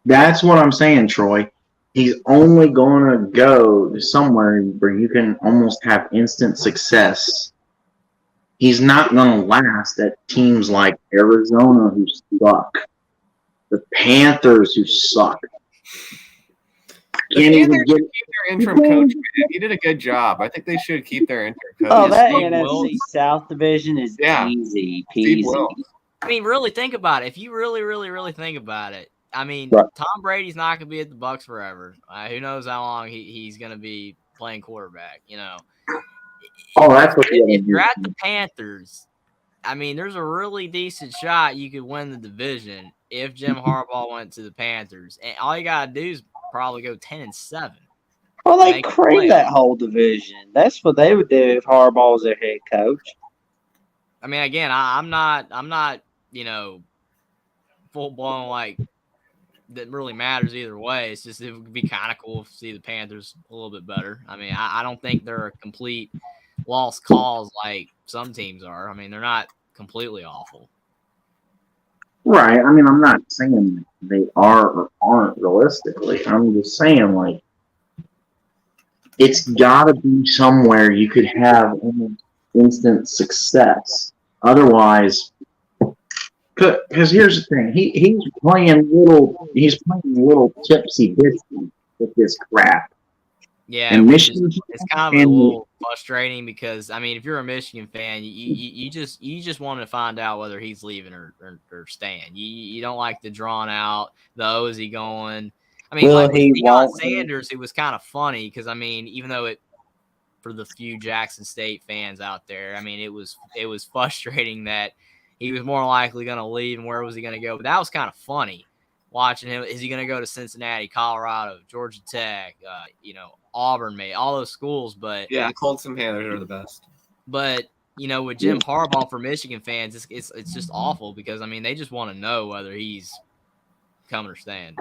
Speaker 1: That's what I'm saying, Troy. He's only going to go to somewhere where you can almost have instant success. He's not going to last at teams like Arizona, who suck. The Panthers, who suck.
Speaker 2: Can't even get their interim coach. He did a good job. I think they should keep their interim coach.
Speaker 4: Oh, that NFC South division is easy peasy.
Speaker 3: I mean, really think about it. If you really, really, really think about it, I mean,
Speaker 4: Right.
Speaker 3: Tom Brady's not going to be at the Bucs forever. Who knows how long he's going to be playing quarterback?
Speaker 1: Oh, that's what
Speaker 3: If you're at the Panthers, I mean, there's a really decent shot you could win the division if Jim Harbaugh went to the Panthers. And all you got to do is probably go 10-7.
Speaker 4: Well, they cream that whole division. That's what they would do if Harbaugh was their head coach.
Speaker 3: I mean, again, I'm not, full blown like that really matters either way. It's just it would be kind of cool to see the Panthers a little bit better. I mean, I don't think they're a complete lost cause like some teams are. I mean, they're not completely awful.
Speaker 1: Right. I mean, I'm not saying they are or aren't realistically. I'm just saying, like, it's got to be somewhere you could have instant success. Otherwise, because here's the thing, he's playing little tipsy bitsy with this crap.
Speaker 3: Yeah,
Speaker 1: and Michigan,
Speaker 3: it's kind of a little frustrating because I mean, if you're a Michigan fan, you just want to find out whether he's leaving or staying. You don't like the drawn out, the "oh, is he going?" I mean, like with Deion Sanders, it was kind of funny because I mean, even though for the few Jackson State fans out there, I mean, it was frustrating that he was more likely going to leave and where was he going to go. But that was kind of funny watching him. Is he going to go to Cincinnati, Colorado, Georgia Tech, Auburn, all those schools? But
Speaker 2: yeah, Colts and Panthers are the best.
Speaker 3: But with Jim Harbaugh for Michigan fans, it's just awful because I mean they just want to know whether he's coming or staying,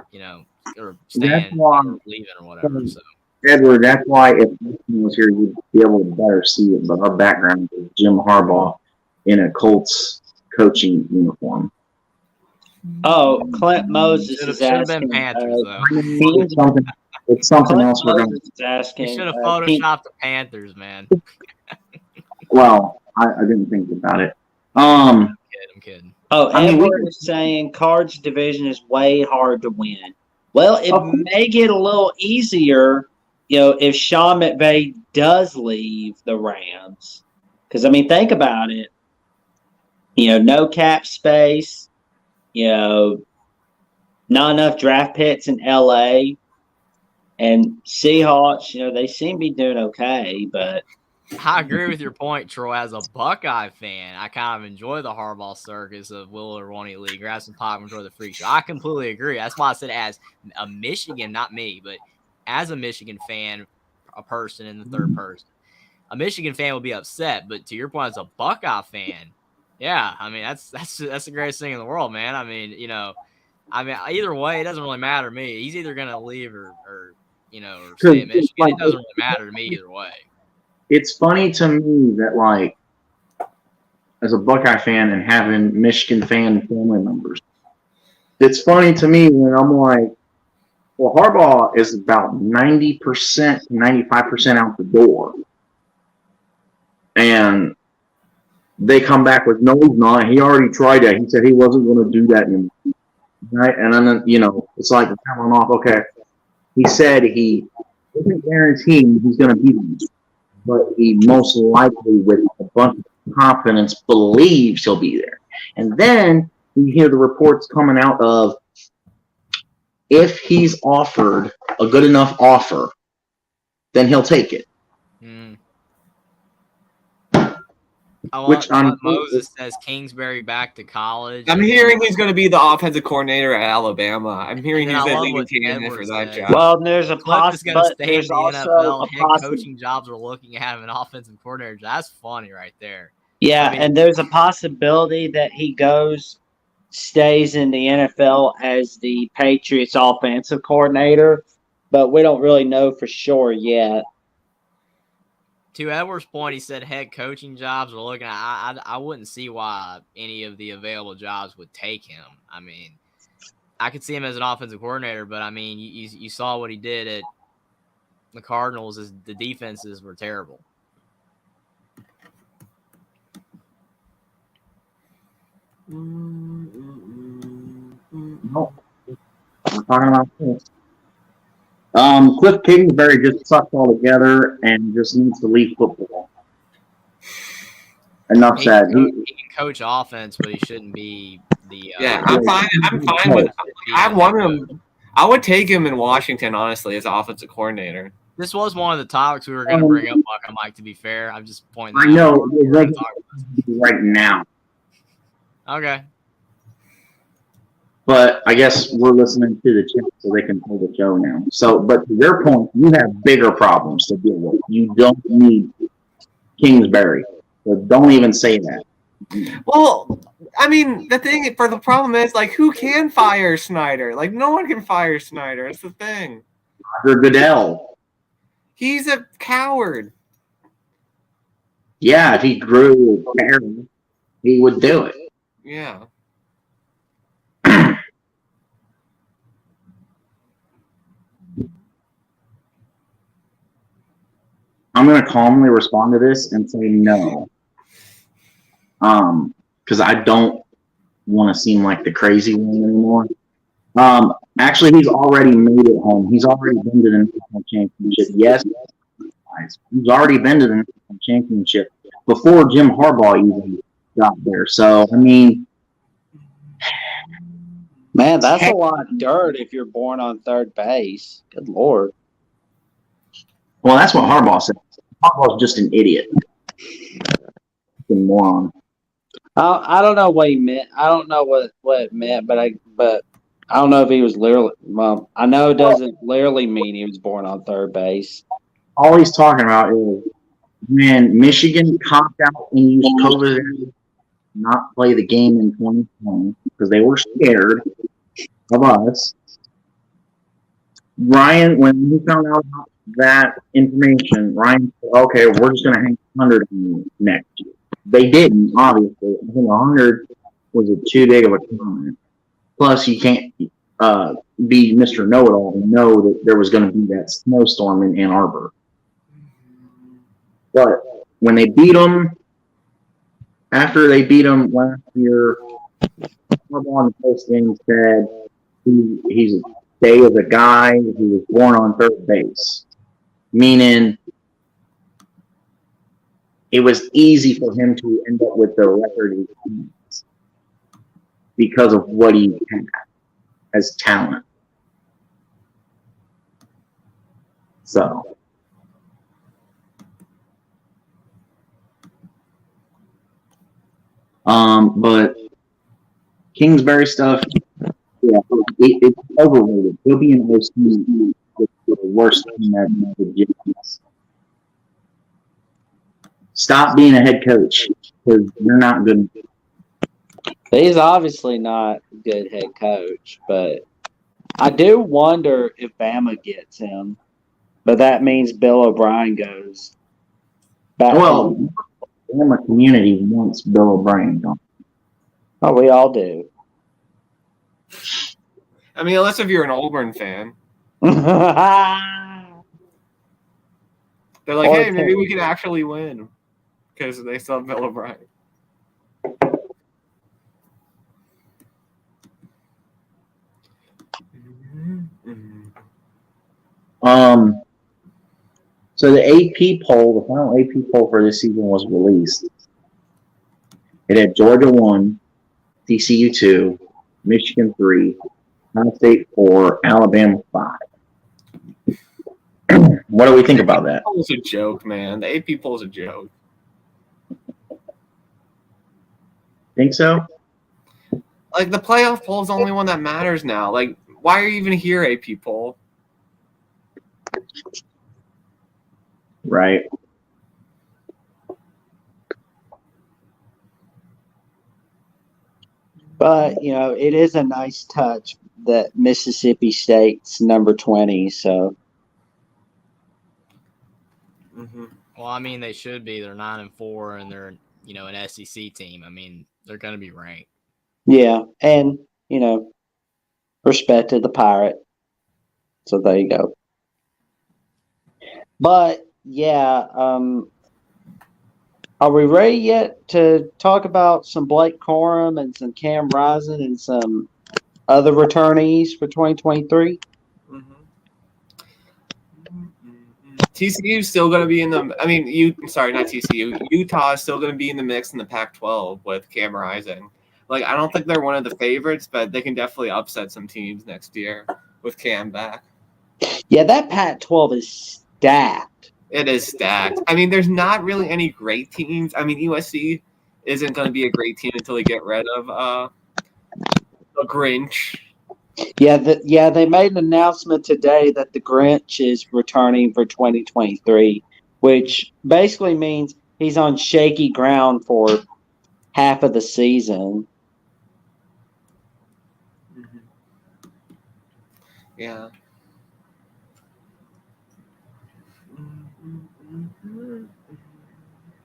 Speaker 3: or staying or leaving or whatever. So.
Speaker 1: Edward, that's why if Michigan was here, you'd be able to better see it. But our background is Jim Harbaugh in a Colts coaching uniform.
Speaker 4: Oh, Clint Moses is asking.
Speaker 3: Panthers, though.
Speaker 1: It's something else we're going
Speaker 4: to asking.
Speaker 3: You should have photoshopped the Panthers, man.
Speaker 1: Well, I didn't think about it.
Speaker 3: I'm kidding.
Speaker 4: Oh, Edward is saying Cards division is way hard to win. Well, it may get a little easier, if Sean McVay does leave the Rams. Because, I mean, think about it. No cap space. Not enough draft picks in LA. And Seahawks, they seem to be doing okay, but
Speaker 3: I agree with your point, Troy. As a Buckeye fan, I kind of enjoy the Harbaugh circus of will or won't he league, grab some pop, enjoy the freak show. I completely agree. That's why I said as a Michigan, not me, but as a Michigan fan, a person in the third person, a Michigan fan would be upset. But to your point, as a Buckeye fan, yeah, I mean that's the greatest thing in the world, man. I mean, either way, it doesn't really matter to me. He's either gonna leave or stay in Michigan. It doesn't really matter to me either way.
Speaker 1: It's funny to me that, like, as a Buckeye fan and having Michigan fan family members. It's funny to me when I'm like, well, Harbaugh is about 90%, 95% out the door. And they come back with, no, he's not. He already tried that. He said he wasn't going to do that anymore. Right? And then, it's like coming off, okay. He said he isn't guaranteeing he's going to beat him, but he most likely, with a bunch of confidence, believes he'll be there. And then you hear the reports coming out of, if he's offered a good enough offer, then he'll take it. Which
Speaker 3: Moses says Kingsbury back to college.
Speaker 2: I'm hearing he's going to be the offensive coordinator at Alabama. I'm hearing he's a leading candidate for that job.
Speaker 4: Well, there's a
Speaker 3: Cliff is going to stay in the NFL. Head
Speaker 4: coaching
Speaker 3: coaching jobs are looking at him an offensive coordinator. That's funny right there.
Speaker 4: Yeah, and there's a possibility that he stays in the NFL as the Patriots offensive coordinator, but we don't really know for sure yet.
Speaker 3: To Edwards' point, he said head coaching jobs are looking at. I wouldn't see why any of the available jobs would take him. I mean, I could see him as an offensive coordinator, but I mean, you saw what he did at the Cardinals. The defenses were terrible.
Speaker 1: No. I'm talking about this. Cliff Kingsbury just sucks all together and just needs to leave football. Enough said.
Speaker 3: He can coach offense, but he shouldn't be the.
Speaker 2: I'm fine with. I want him. I would take him in Washington, honestly, as offensive coordinator.
Speaker 3: This was one of the topics we were going to bring up, Mike. To be fair, I'm just pointing.
Speaker 1: I know right now.
Speaker 3: Okay.
Speaker 1: But I guess we're listening to the chat so they can pull the show now. So, but to your point, you have bigger problems to deal with. You don't need Kingsbury. So don't even say that.
Speaker 2: Well, I mean, the problem is, like, who can fire Snyder? Like, no one can fire Snyder. That's the thing.
Speaker 1: Roger Goodell.
Speaker 2: He's a coward.
Speaker 1: Yeah, if he grew a hair, he would do it.
Speaker 2: Yeah.
Speaker 1: I'm going to calmly respond to this and say no. Because I don't want to seem like the crazy one anymore. Actually, he's already made it home. He's already been to the national championship. Yes, he's already been to the national championship before Jim Harbaugh even got there. So, I mean,
Speaker 4: man, that's a lot of dirt if you're born on third base. Good Lord.
Speaker 1: Well, that's what Harbaugh said. Harbaugh's just an idiot. A moron.
Speaker 4: I don't know what he meant. I don't know what it meant, but I don't know if he was literally. Well, I know it doesn't literally mean he was born on third base.
Speaker 1: All he's talking about is, man, Michigan copped out and used COVID to not play the game in 2020 because they were scared of us. Ryan, when he found out about that information, Ryan said, okay, we're just going to hang 100 on you next year. They didn't, obviously. I think 100 was too big of a comment. Plus, you can't be Mr. Know-It-All and know that there was going to be that snowstorm in Ann Arbor. But when they beat them, after they beat them last year, Harbaugh on the post game said he's a guy who was born on third base, meaning it was easy for him to end up with the record he has because of what he had as talent. So, but Kingsbury stuff, yeah, it's overrated. He'll be an OC with the worst team that the Giants. Stop being a head coach because you're not good.
Speaker 4: He's obviously not a good head coach, but I do wonder if Bama gets him. But that means Bill O'Brien goes back.
Speaker 1: Well, Bama community wants Bill O'Brien gone.
Speaker 4: Oh, we all do.
Speaker 2: I mean, unless if you're an Auburn fan, they're like,
Speaker 4: Or
Speaker 2: hey, maybe we
Speaker 4: Tennessee.
Speaker 2: can actually win because they still have Bill O'Brien.
Speaker 1: So the AP poll, the final AP poll for this season was released. It had Georgia 1, TCU 2, Michigan 3, Ohio State 4, Alabama 5. What do we think about that?
Speaker 2: The poll's a joke, man. The AP poll's a joke.
Speaker 1: Think so?
Speaker 2: Like, the playoff poll is the only one that matters now. Like, why are you even here, AP poll?
Speaker 1: Right.
Speaker 4: But, it is a nice touch that Mississippi State's number 20. So,
Speaker 2: Mm-hmm.
Speaker 3: Well, I mean, they should be. They're 9-4, and they're an SEC team. I mean, they're going to be ranked.
Speaker 4: yeah. And, respect to the Pirate. So there you go. But, yeah, are we ready yet to talk about some Blake Corum and some Cam Rising and some other returnees for 2023?
Speaker 2: Mm-hmm. TCU's still going to be in the. I mean, sorry, not TCU. Utah is still going to be in the mix in the Pac-12 with Cam Rising. Like, I don't think they're one of the favorites, but they can definitely upset some teams next year with Cam back.
Speaker 4: Yeah, that Pac-12 is stacked.
Speaker 2: It is stacked. I mean, there's not really any great teams. I mean, USC isn't going to be a great team until they get rid of the Grinch.
Speaker 4: Yeah, they made an announcement today that the Grinch is returning for 2023, which basically means he's on shaky ground for half of the season.
Speaker 2: Mm-hmm. Yeah.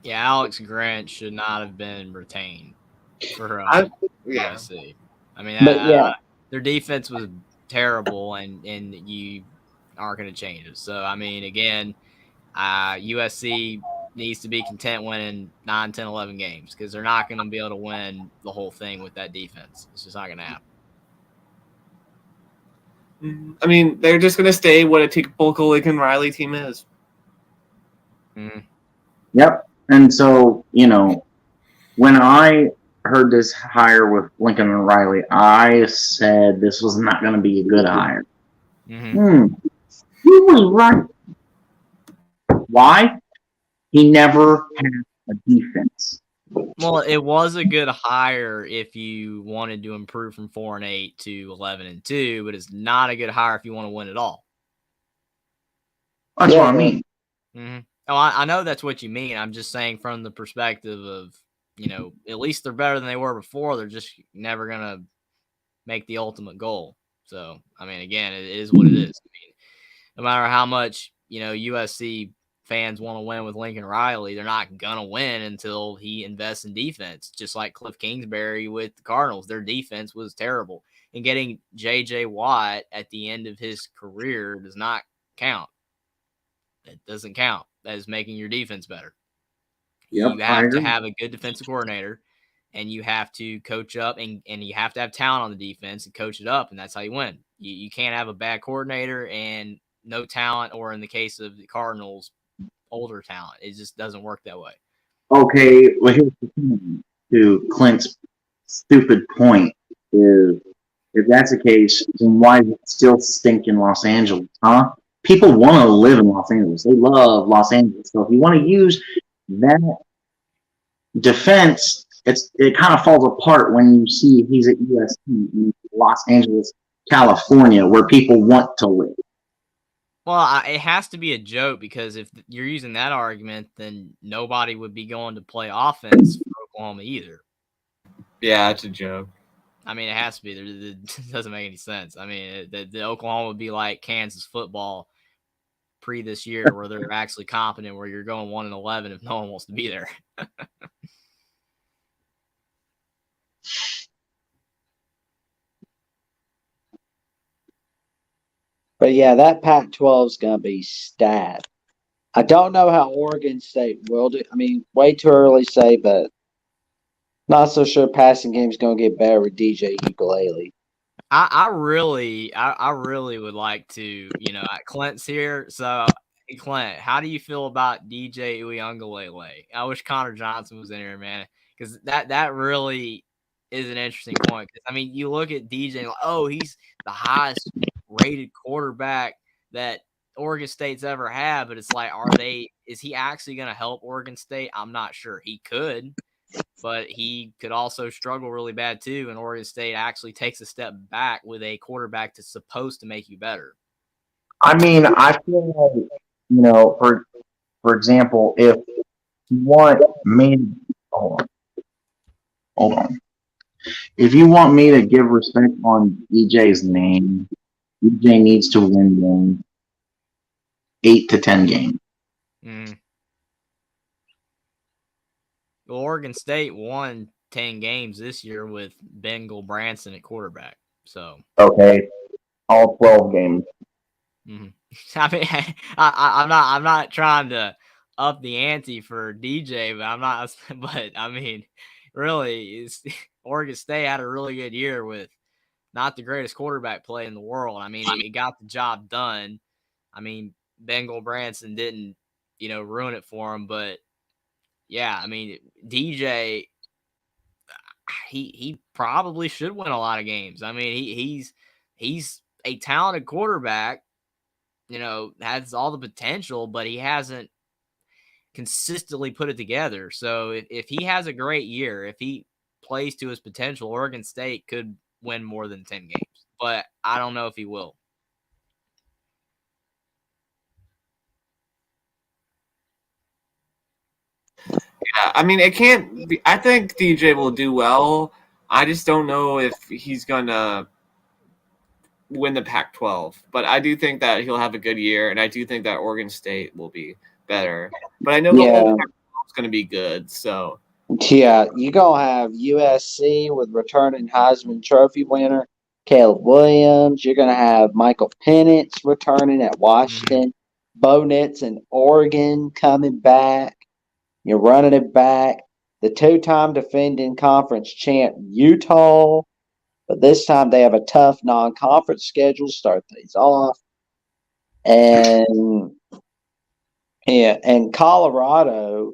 Speaker 3: Yeah, Alex Grant should not have been retained for
Speaker 2: yeah.
Speaker 3: USC. I mean,
Speaker 4: But yeah,
Speaker 3: their defense was terrible, and you aren't going to change it. So, I mean, again, USC needs to be content winning 9, 10, 11 games because they're not going to be able to win the whole thing with that defense. It's just not going to happen.
Speaker 2: I mean, they're just going to stay what a typical Lincoln Riley team is.
Speaker 3: Mm-hmm.
Speaker 1: Yep. And so, when I heard this hire with Lincoln and Riley, I said this was not going to be a good hire.
Speaker 3: Mm-hmm.
Speaker 1: He was right. Why? He never had a defense.
Speaker 3: Well, it was a good hire if you wanted to improve from 4-8 to 11-2, but it's not a good hire if you want to win it all.
Speaker 1: That's what I mean.
Speaker 3: Mm-hmm. Oh, I know that's what you mean. I'm just saying from the perspective of, at least they're better than they were before. They're just never going to make the ultimate goal. So, I mean, again, it is what it is. I mean, no matter how much, USC fans want to win with Lincoln Riley, they're not going to win until he invests in defense, just like Cliff Kingsbury with the Cardinals. Their defense was terrible. And getting J.J. Watt at the end of his career does not count. It doesn't count as making your defense better.
Speaker 1: Yep,
Speaker 3: you have to have a good defensive coordinator, and you have to coach up, and you have to have talent on the defense and coach it up, and that's how you win. You can't have a bad coordinator and no talent, or in the case of the Cardinals, older talent. It just doesn't work that way.
Speaker 1: Okay, well, here's the thing. To Clint's stupid point is, if that's the case, then why does it still stink in Los Angeles, huh? People want to live in Los Angeles. They love Los Angeles. So if you want to use that defense, it kind of falls apart when you see he's at USC in Los Angeles, California, where people want to live.
Speaker 3: Well, it has to be a joke because if you're using that argument, then nobody would be going to play offense for Oklahoma either.
Speaker 2: Yeah, it's a joke.
Speaker 3: I mean, it has to be. It doesn't make any sense. I mean, the Oklahoma would be like Kansas football pre this year where they're actually competent, where you're going 1-11 if no one wants to be there.
Speaker 4: But yeah, that Pac-12 is going to be stacked. I don't know how Oregon State will do. I mean, way too early to say, but not so sure passing game is going to get better with DJ Ukulele.
Speaker 3: I really would like to, Clint's here. So, Clint, how do you feel about DJ Uyunglele? I wish Connor Johnson was in here, man, because that really is an interesting point. I mean, you look at DJ, like, oh, he's the highest rated quarterback that Oregon State's ever had, but it's like, is he actually going to help Oregon State? I'm not sure. He could, but he could also struggle really bad too. And Oregon State actually takes a step back with a quarterback that's supposed to make you better.
Speaker 1: I mean, I feel like, for example, if you want me, hold on. If you want me to give respect on DJ's name, DJ needs to win games 8 to 10 games.
Speaker 3: Well, Oregon State won 10 games this year with Ben Branson at quarterback. So
Speaker 1: okay, all 12 games.
Speaker 3: I mean, I'm not trying to up the ante for DJ, but I'm not. But I mean, really, Oregon State had a really good year with not the greatest quarterback play in the world. I mean, it got the job done. I mean, Ben Branson didn't, ruin it for him, but yeah, I mean, DJ, he probably should win a lot of games. I mean, he's a talented quarterback, has all the potential, but he hasn't consistently put it together. So if he has a great year, if he plays to his potential, Oregon State could win more than 10 games, but I don't know if he will.
Speaker 2: Yeah, I mean, it can't be. I think DJ will do well. I just don't know if he's gonna win the Pac-12, but I do think that he'll have a good year, and I do think that Oregon State will be better. But I know the whole Pac-12 is gonna be good. So
Speaker 4: yeah, you're gonna have USC with returning Heisman Trophy winner Caleb Williams. You're gonna have Michael Penix returning at Washington. Bo Nix in Oregon coming back. You're running it back. The two-time defending conference champ Utah, but this time they have a tough non-conference schedule. Start things off, and Colorado,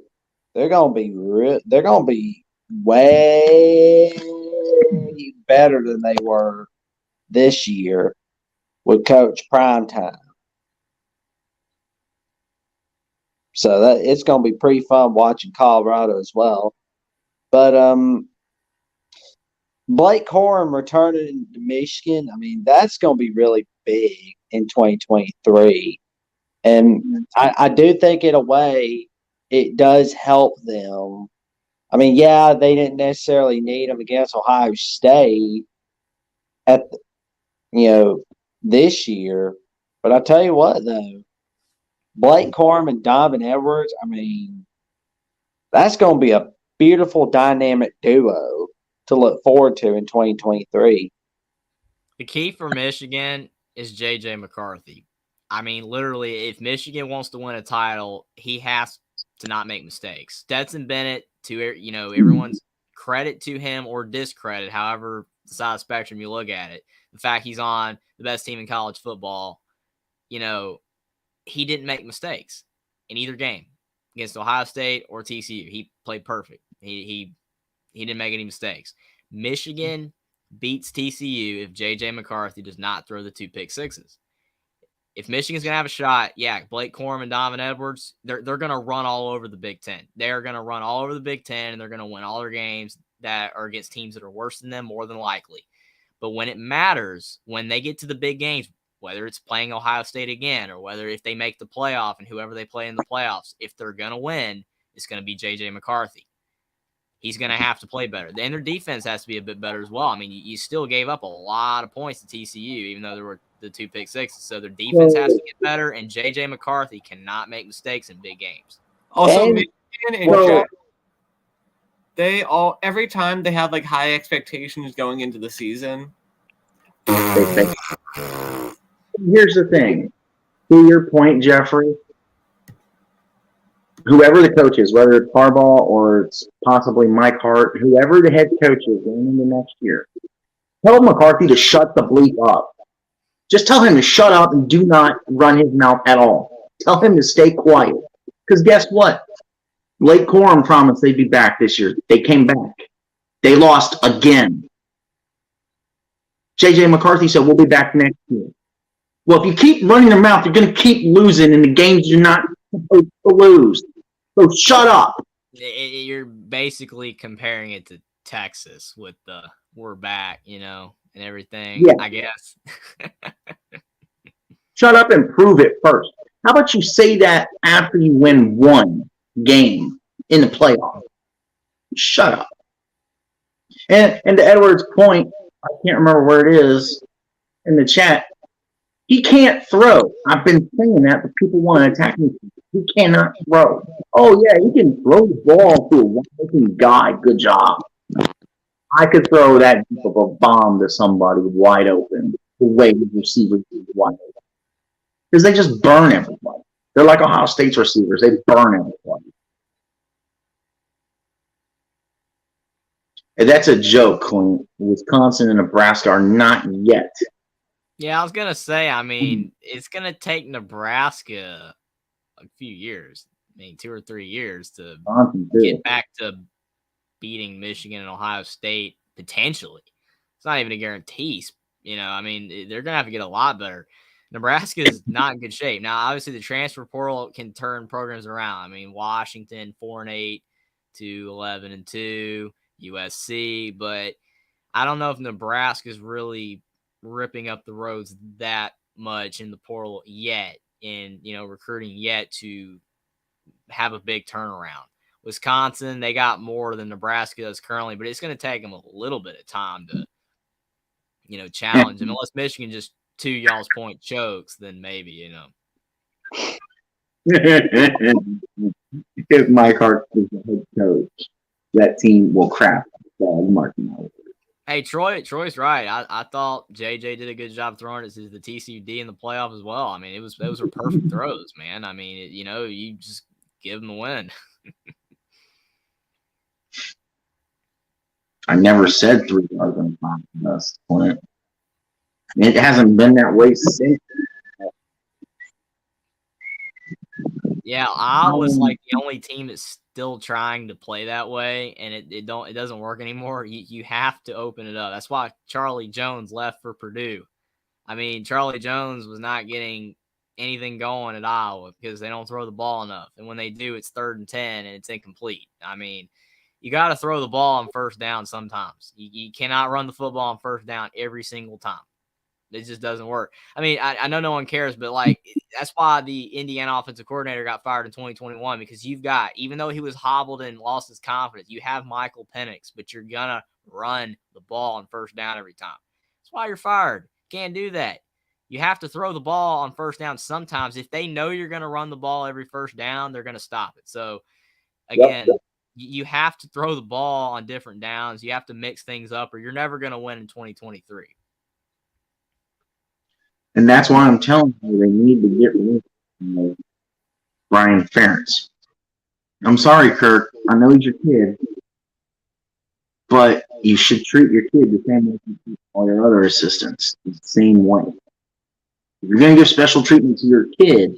Speaker 4: they're gonna be way better than they were this year with Coach Primetime. So it's going to be pretty fun watching Colorado as well. But Blake Corum returning to Michigan, I mean, that's going to be really big in 2023. And I do think in a way it does help them. I mean, yeah, they didn't necessarily need him against Ohio State this year. But I tell you what, though, Blake Corum and Donovan Edwards, I mean, that's going to be a beautiful dynamic duo to look forward to in 2023.
Speaker 3: The key for Michigan is J.J. McCarthy. I mean, literally, if Michigan wants to win a title, he has to not make mistakes. Stetson Bennett, to everyone's credit to him or discredit, however side of the spectrum you look at it, the fact he's on the best team in college football, he didn't make mistakes in either game against Ohio State or TCU. He played perfect. He didn't make any mistakes. Michigan beats TCU if J.J. McCarthy does not throw the 2 pick sixes. If Michigan's going to have a shot, Blake Corum and Donovan Edwards, they're going to run all over the Big Ten. They're going to run all over the Big Ten, and they're going to win all their games that are against teams that are worse than them, more than likely. But when it matters, when they get to the big games, whether it's playing Ohio State again or whether if they make the playoff and whoever they play in the playoffs, if they're going to win, it's going to be J.J. McCarthy. He's going to have to play better. And their defense has to be a bit better as well. I mean, you still gave up a lot of points to TCU, even though the 2 pick sixes. So their defense has to get better, and J.J. McCarthy cannot make mistakes in big games.
Speaker 2: Also,
Speaker 4: And-
Speaker 2: Michigan and
Speaker 1: Well-
Speaker 2: they every time they have like high expectations going into the season.
Speaker 1: Here's the thing. To your point, Jeffrey, whoever the coach is, whether it's Harbaugh or it's possibly Mike Hart, whoever the head coach is going into next year, tell McCarthy to shut the bleep up. Just tell him to shut up and do not run his mouth at all. Tell him to stay quiet. Because guess what? Lake Corum promised they'd be back this year. They came back. They lost again. J.J. McCarthy said, we'll be back next year. Well, if you keep running your mouth, you're going to keep losing in the games you're not supposed to lose. So shut up.
Speaker 3: You're basically comparing it to Texas with the we're back, and everything,
Speaker 1: Yeah.
Speaker 3: I guess.
Speaker 1: Shut up and prove it first. How about you say that after you win one game in the playoff? Shut up. And to Edward's point, I can't remember where it is in the chat. He can't throw. I've been saying that, but people want to attack me. He cannot throw. Oh, yeah, he can throw the ball to a wide-open guy. Good job. I could throw that deep of a bomb to somebody wide open the way the receivers is wide open. Because they just burn everybody. They're like Ohio State's receivers. They burn everybody. And that's a joke, Clint. Wisconsin and Nebraska are not yet.
Speaker 3: Yeah, I was going to say, it's going to take Nebraska a few years, 2 or 3 years to get back to beating Michigan and Ohio State potentially. It's not even a guarantee. They're going to have to get a lot better. Nebraska is not in good shape. Now, obviously, the transfer portal can turn programs around. Washington 4-8 to 11-2, USC, but I don't know if Nebraska is really ripping up the roads that much in the portal yet, in recruiting yet to have a big turnaround. Wisconsin, they got more than Nebraska does currently, but it's going to take them a little bit of time to, challenge them. Unless Michigan just, to y'all's point, chokes, then maybe,
Speaker 1: If Mike Hart is the head coach, that team will crap.
Speaker 3: Hey, Troy's right. I thought JJ did a good job throwing it to the TCUD in the playoff as well. Those were perfect throws, man. You just give them a win.
Speaker 1: I never said 3 yards on 5 us, Clint. It hasn't been that way since.
Speaker 3: Yeah, I was like the only team that's still trying to play that way, and it doesn't work anymore. You have to open it up. That's why Charlie Jones left for Purdue. Charlie Jones was not getting anything going at Iowa because they don't throw the ball enough, and when they do, it's 3rd and 10 and it's incomplete. You got to throw the ball on first down sometimes. You cannot run the football on first down every single time. It just doesn't work. I know no one cares, but that's why the Indiana offensive coordinator got fired in 2021, because you've got, even though he was hobbled and lost his confidence, you have Michael Penix, but you're going to run the ball on first down every time. That's why you're fired. Can't do that. You have to throw the ball on first down sometimes. If they know you're going to run the ball every first down, they're going to stop it. So, again, you have to throw the ball on different downs. You have to mix things up, or you're never going to win in 2023.
Speaker 1: And that's why I'm telling you they need to get rid of Brian Ferentz. I'm sorry, Kirk. I know he's your kid. But you should treat your kid the same way you treat all your other assistants. The same way. If you're going to give special treatment to your kid,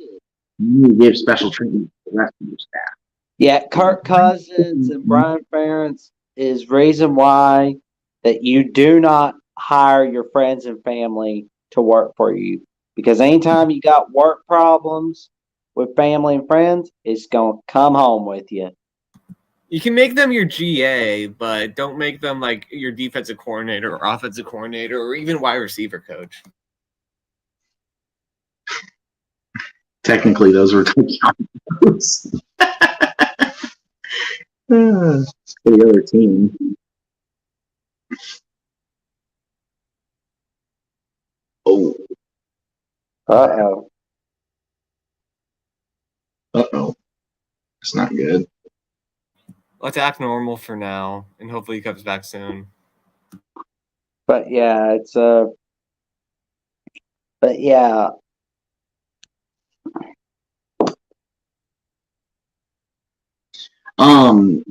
Speaker 1: you need to give special treatment to the rest of your staff.
Speaker 4: Yeah, Kirk Cousins and Brian Ferentz is reason why that you do not hire your friends and family to work for you. Because anytime you got work problems with family and friends, it's going to come home with you.
Speaker 2: You can make them your GA, but don't make them like your defensive coordinator or offensive coordinator or even wide receiver coach.
Speaker 1: Technically, those were touchdowns. For the other team. Oh.
Speaker 4: Uh-oh.
Speaker 1: Uh-oh. It's not good.
Speaker 2: Let's act normal for now, and hopefully he comes back soon.
Speaker 4: But yeah, it's but yeah.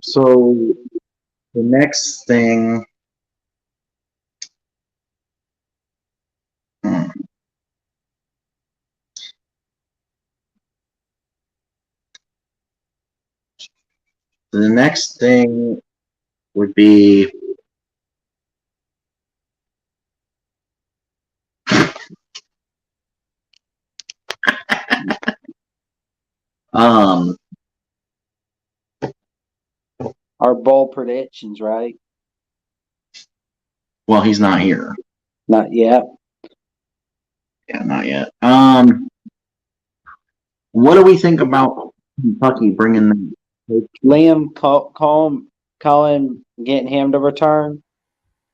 Speaker 1: So the next thing. hmm, The next thing would be um
Speaker 4: Our bold predictions, right?
Speaker 1: well, he's not here.
Speaker 4: Not yet.
Speaker 1: Yeah, not yet. What do we think about Kentucky bringing them?
Speaker 4: Liam Colin getting him to return.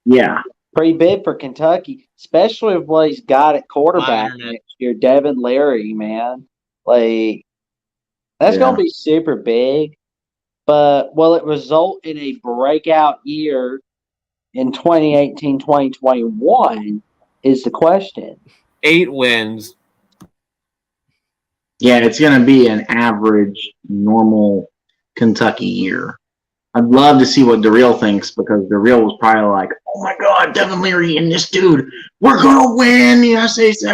Speaker 1: Yeah,
Speaker 4: Pretty big for Kentucky, especially with what he's got at quarterback
Speaker 3: internet.
Speaker 4: next year. Devin Leary, man. Like, that's going to be super big. But will it result in a breakout year in 2018, 2021 is the question.
Speaker 2: 8 wins.
Speaker 1: yeah, it's going to be an average, normal Kentucky year. I'd love to see what DeReal thinks because DeReal was probably like, "Oh my God, Devin Leary and this dude, we're gonna win the SEC."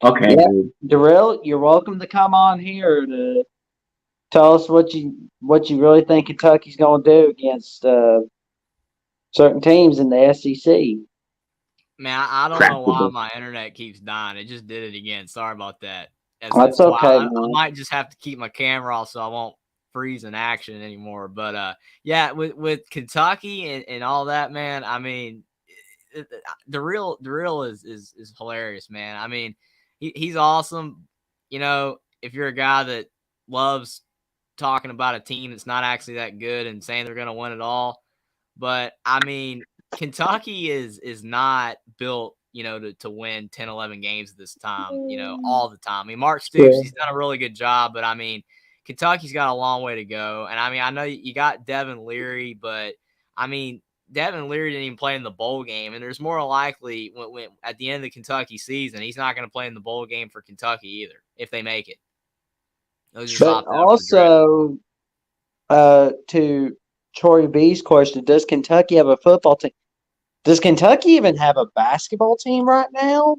Speaker 1: Okay,
Speaker 4: Yeah.
Speaker 1: dude.
Speaker 4: Darrell, you're welcome to come on here to tell us what you really think Kentucky's going to do against certain teams in the SEC.
Speaker 3: Man, I don't know why my internet keeps dying. It just did it again. Sorry about that.
Speaker 4: That's okay.
Speaker 3: I might just have to keep my camera off so I won't freeze in action anymore. But yeah, with Kentucky and all that, man. I mean, the real is hilarious, man. I mean, he's awesome. You know, if you're a guy that loves talking about a team that's not actually that good and saying they're going to win it all, but I mean, Kentucky is not built, you know, to win 10, 11 games this time, you know, all the time. I mean, Mark Stoops, he's done a really good job, but I mean, Kentucky's got a long way to go. And I mean, I know you got Devin Leary, but I mean, Devin Leary didn't even play in the bowl game, and there's more likely when at the end of the Kentucky season, he's not going to play in the bowl game for Kentucky either if they make it.
Speaker 4: But also, to Troy B's question, does Kentucky have a football team? Does Kentucky even have a basketball team right now?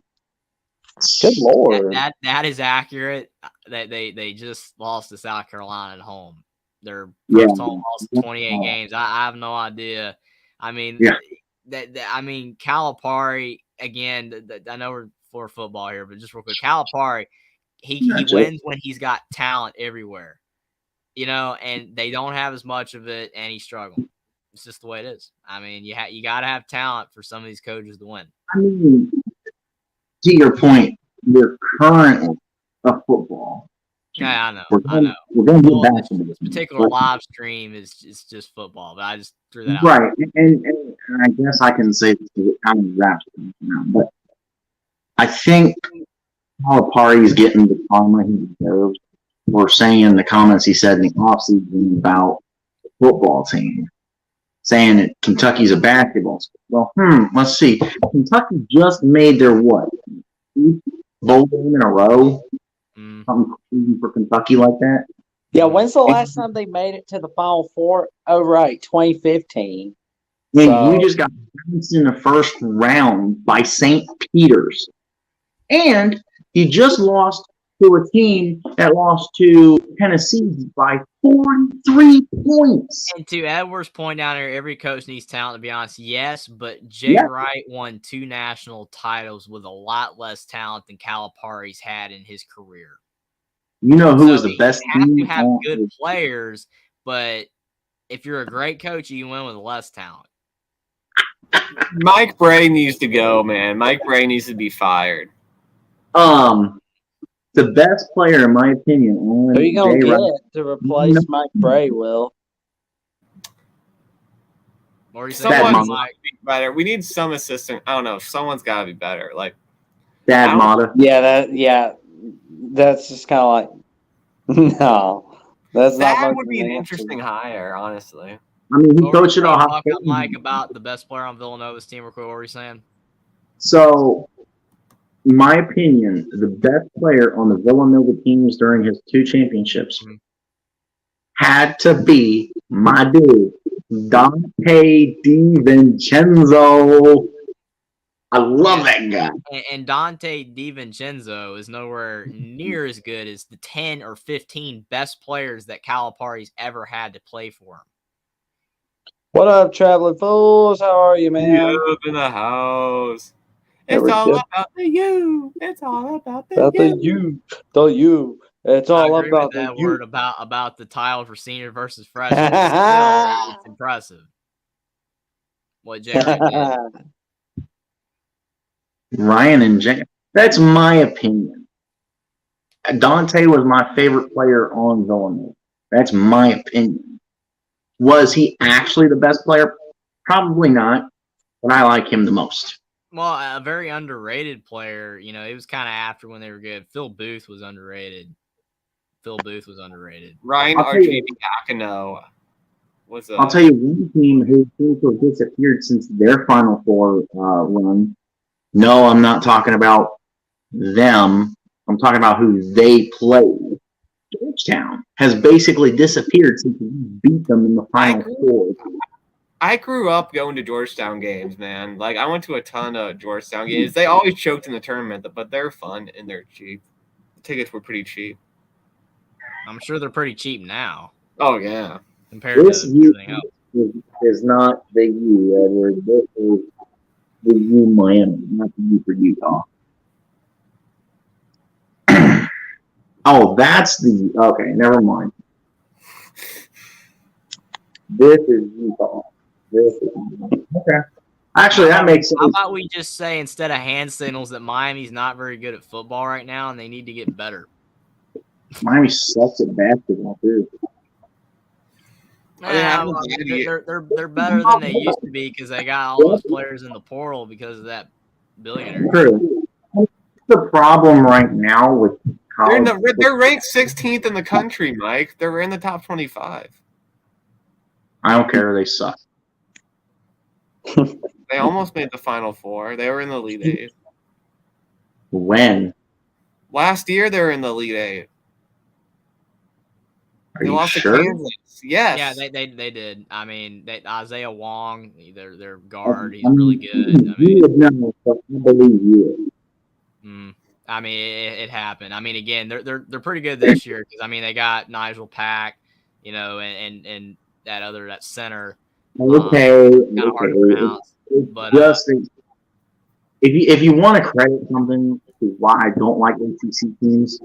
Speaker 4: Good Lord.
Speaker 3: That is accurate. They just lost to South Carolina at home. Their first home loss in 28 games. I have no idea. I mean, I mean, Calipari, again, I know we're for football here, but just real quick, Calipari, he wins when he's got talent everywhere. You know, and they don't have as much of it, and he's struggling. It's just the way it is. I mean, you got to have talent for some of these coaches to win.
Speaker 1: I mean, to your point, we're currently a football.
Speaker 3: Yeah, I know.
Speaker 1: We're going to get back to
Speaker 3: this particular live stream is just football, but I just threw that out.
Speaker 1: Right, and I guess I can say this because it kind of wraps things around, but I think Calipari is getting the karma he deserves. We're saying in the comments he said in the offseason about the football team, saying that Kentucky's a basketball school. Well, let's see. Kentucky just made their what? Bowl game in a row? Something crazy for Kentucky like that?
Speaker 4: Yeah, when's the last time they made it to the Final Four? Oh, right, 2015.
Speaker 1: And you just got bounced in the first round by St. Peter's. And you just lost to a team that lost to Tennessee by 43 points.
Speaker 3: And to Edward's point down there, every coach needs talent, to be honest. Yes, but Jay Wright won 2 national titles with a lot less talent than Calipari's had in his career.
Speaker 1: You know who was the best
Speaker 3: team? You have to have good players, but if you're a great coach, you win with less talent.
Speaker 2: Mike Bray needs to go, man. Mike Bray needs to be fired.
Speaker 1: The best player, in my opinion,
Speaker 4: who are you gonna get to replace Mike Bray? Will
Speaker 2: someone's better. We need some assistant. I don't know. Someone's got to be better. Like
Speaker 1: Dad Mata.
Speaker 4: Yeah, that's just kind of like, no, that's not
Speaker 2: That
Speaker 4: much
Speaker 2: would
Speaker 4: of
Speaker 2: be an
Speaker 4: answer.
Speaker 2: interesting hire, honestly.
Speaker 1: I mean, he
Speaker 3: What were
Speaker 1: coached
Speaker 3: you
Speaker 1: at
Speaker 3: saying,
Speaker 1: Ohio
Speaker 3: Buck,
Speaker 1: State.
Speaker 3: Mike, about the best player on Villanova's team? Real quick, what were you saying?
Speaker 1: So, in my opinion, the best player on the Villanova teams during his 2 championships
Speaker 3: Mhm.
Speaker 1: had to be my dude, Dante DiVincenzo. I love that guy.
Speaker 3: And Dante DiVincenzo is nowhere near as good as the 10 or 15 best players that Calipari's ever had to play for him.
Speaker 4: What up, traveling fools? How are you, man?
Speaker 2: Up in the house.
Speaker 4: There
Speaker 2: It's
Speaker 4: we
Speaker 2: all
Speaker 4: go.
Speaker 2: about the you. It's all about the
Speaker 4: About the
Speaker 2: you.
Speaker 4: you. It's
Speaker 3: I
Speaker 4: all
Speaker 3: agree
Speaker 4: about
Speaker 3: with that
Speaker 4: the
Speaker 3: word about the title for senior versus freshman. Still, it's impressive what Jerry did.
Speaker 1: Ryan and James. That's my opinion. Dante was my favorite player on Villanova. That's my opinion. Was he actually the best player? Probably not, but I like him the most.
Speaker 3: Well, a very underrated player. You know, it was kind of after when they were good. Phil Booth was underrated.
Speaker 2: Ryan
Speaker 1: I'll tell you-
Speaker 2: Archidiakono was a.
Speaker 1: I'll tell you one team who seems to have disappeared since their Final Four run. No, I'm not talking about them. I'm talking about who they played. Georgetown has basically disappeared since we beat them in the Final Four.
Speaker 2: I grew up going to Georgetown games, man. Like I went to a ton of Georgetown games. They always choked in the tournament, but they're fun and they're cheap. The tickets were pretty cheap.
Speaker 3: I'm sure they're pretty cheap now
Speaker 2: Oh yeah.
Speaker 3: compared
Speaker 1: This
Speaker 3: to
Speaker 1: U
Speaker 3: everything else.
Speaker 1: is not the U, Edward. This is the U Miami, not the U for Utah. Oh, that's the okay. Never mind. This is Utah. This is okay. Actually, that makes
Speaker 3: How
Speaker 1: sense.
Speaker 3: about we just say instead of hand signals that Miami's not very good at football right now and they need to get better?
Speaker 1: Miami sucks at basketball too.
Speaker 3: Yeah, well, they're better than they used to be because they got all those players in the portal because of that billionaire.
Speaker 1: True. What's the problem right now with college?
Speaker 2: They're ranked 16th in the country, Mike. They're in the top 25.
Speaker 1: I don't care. They suck.
Speaker 2: They almost made the Final Four. They were in the Elite Eight.
Speaker 1: When?
Speaker 2: Last year, they were in the Elite Eight.
Speaker 1: Are
Speaker 2: They
Speaker 1: you
Speaker 2: lost
Speaker 1: sure?
Speaker 2: to Kansas. Yes.
Speaker 3: Yeah, they did. I mean, Isaiah Wong, their guard, he's really good. I mean,
Speaker 1: you would know, but I believe you.
Speaker 3: I mean, it happened. I mean, again, they're pretty good this year because I mean they got Nigel Pack, you know, and that center.
Speaker 1: Okay.
Speaker 3: Kind of hard to pronounce. But
Speaker 1: Just if you want to credit something to why I don't like ACC teams,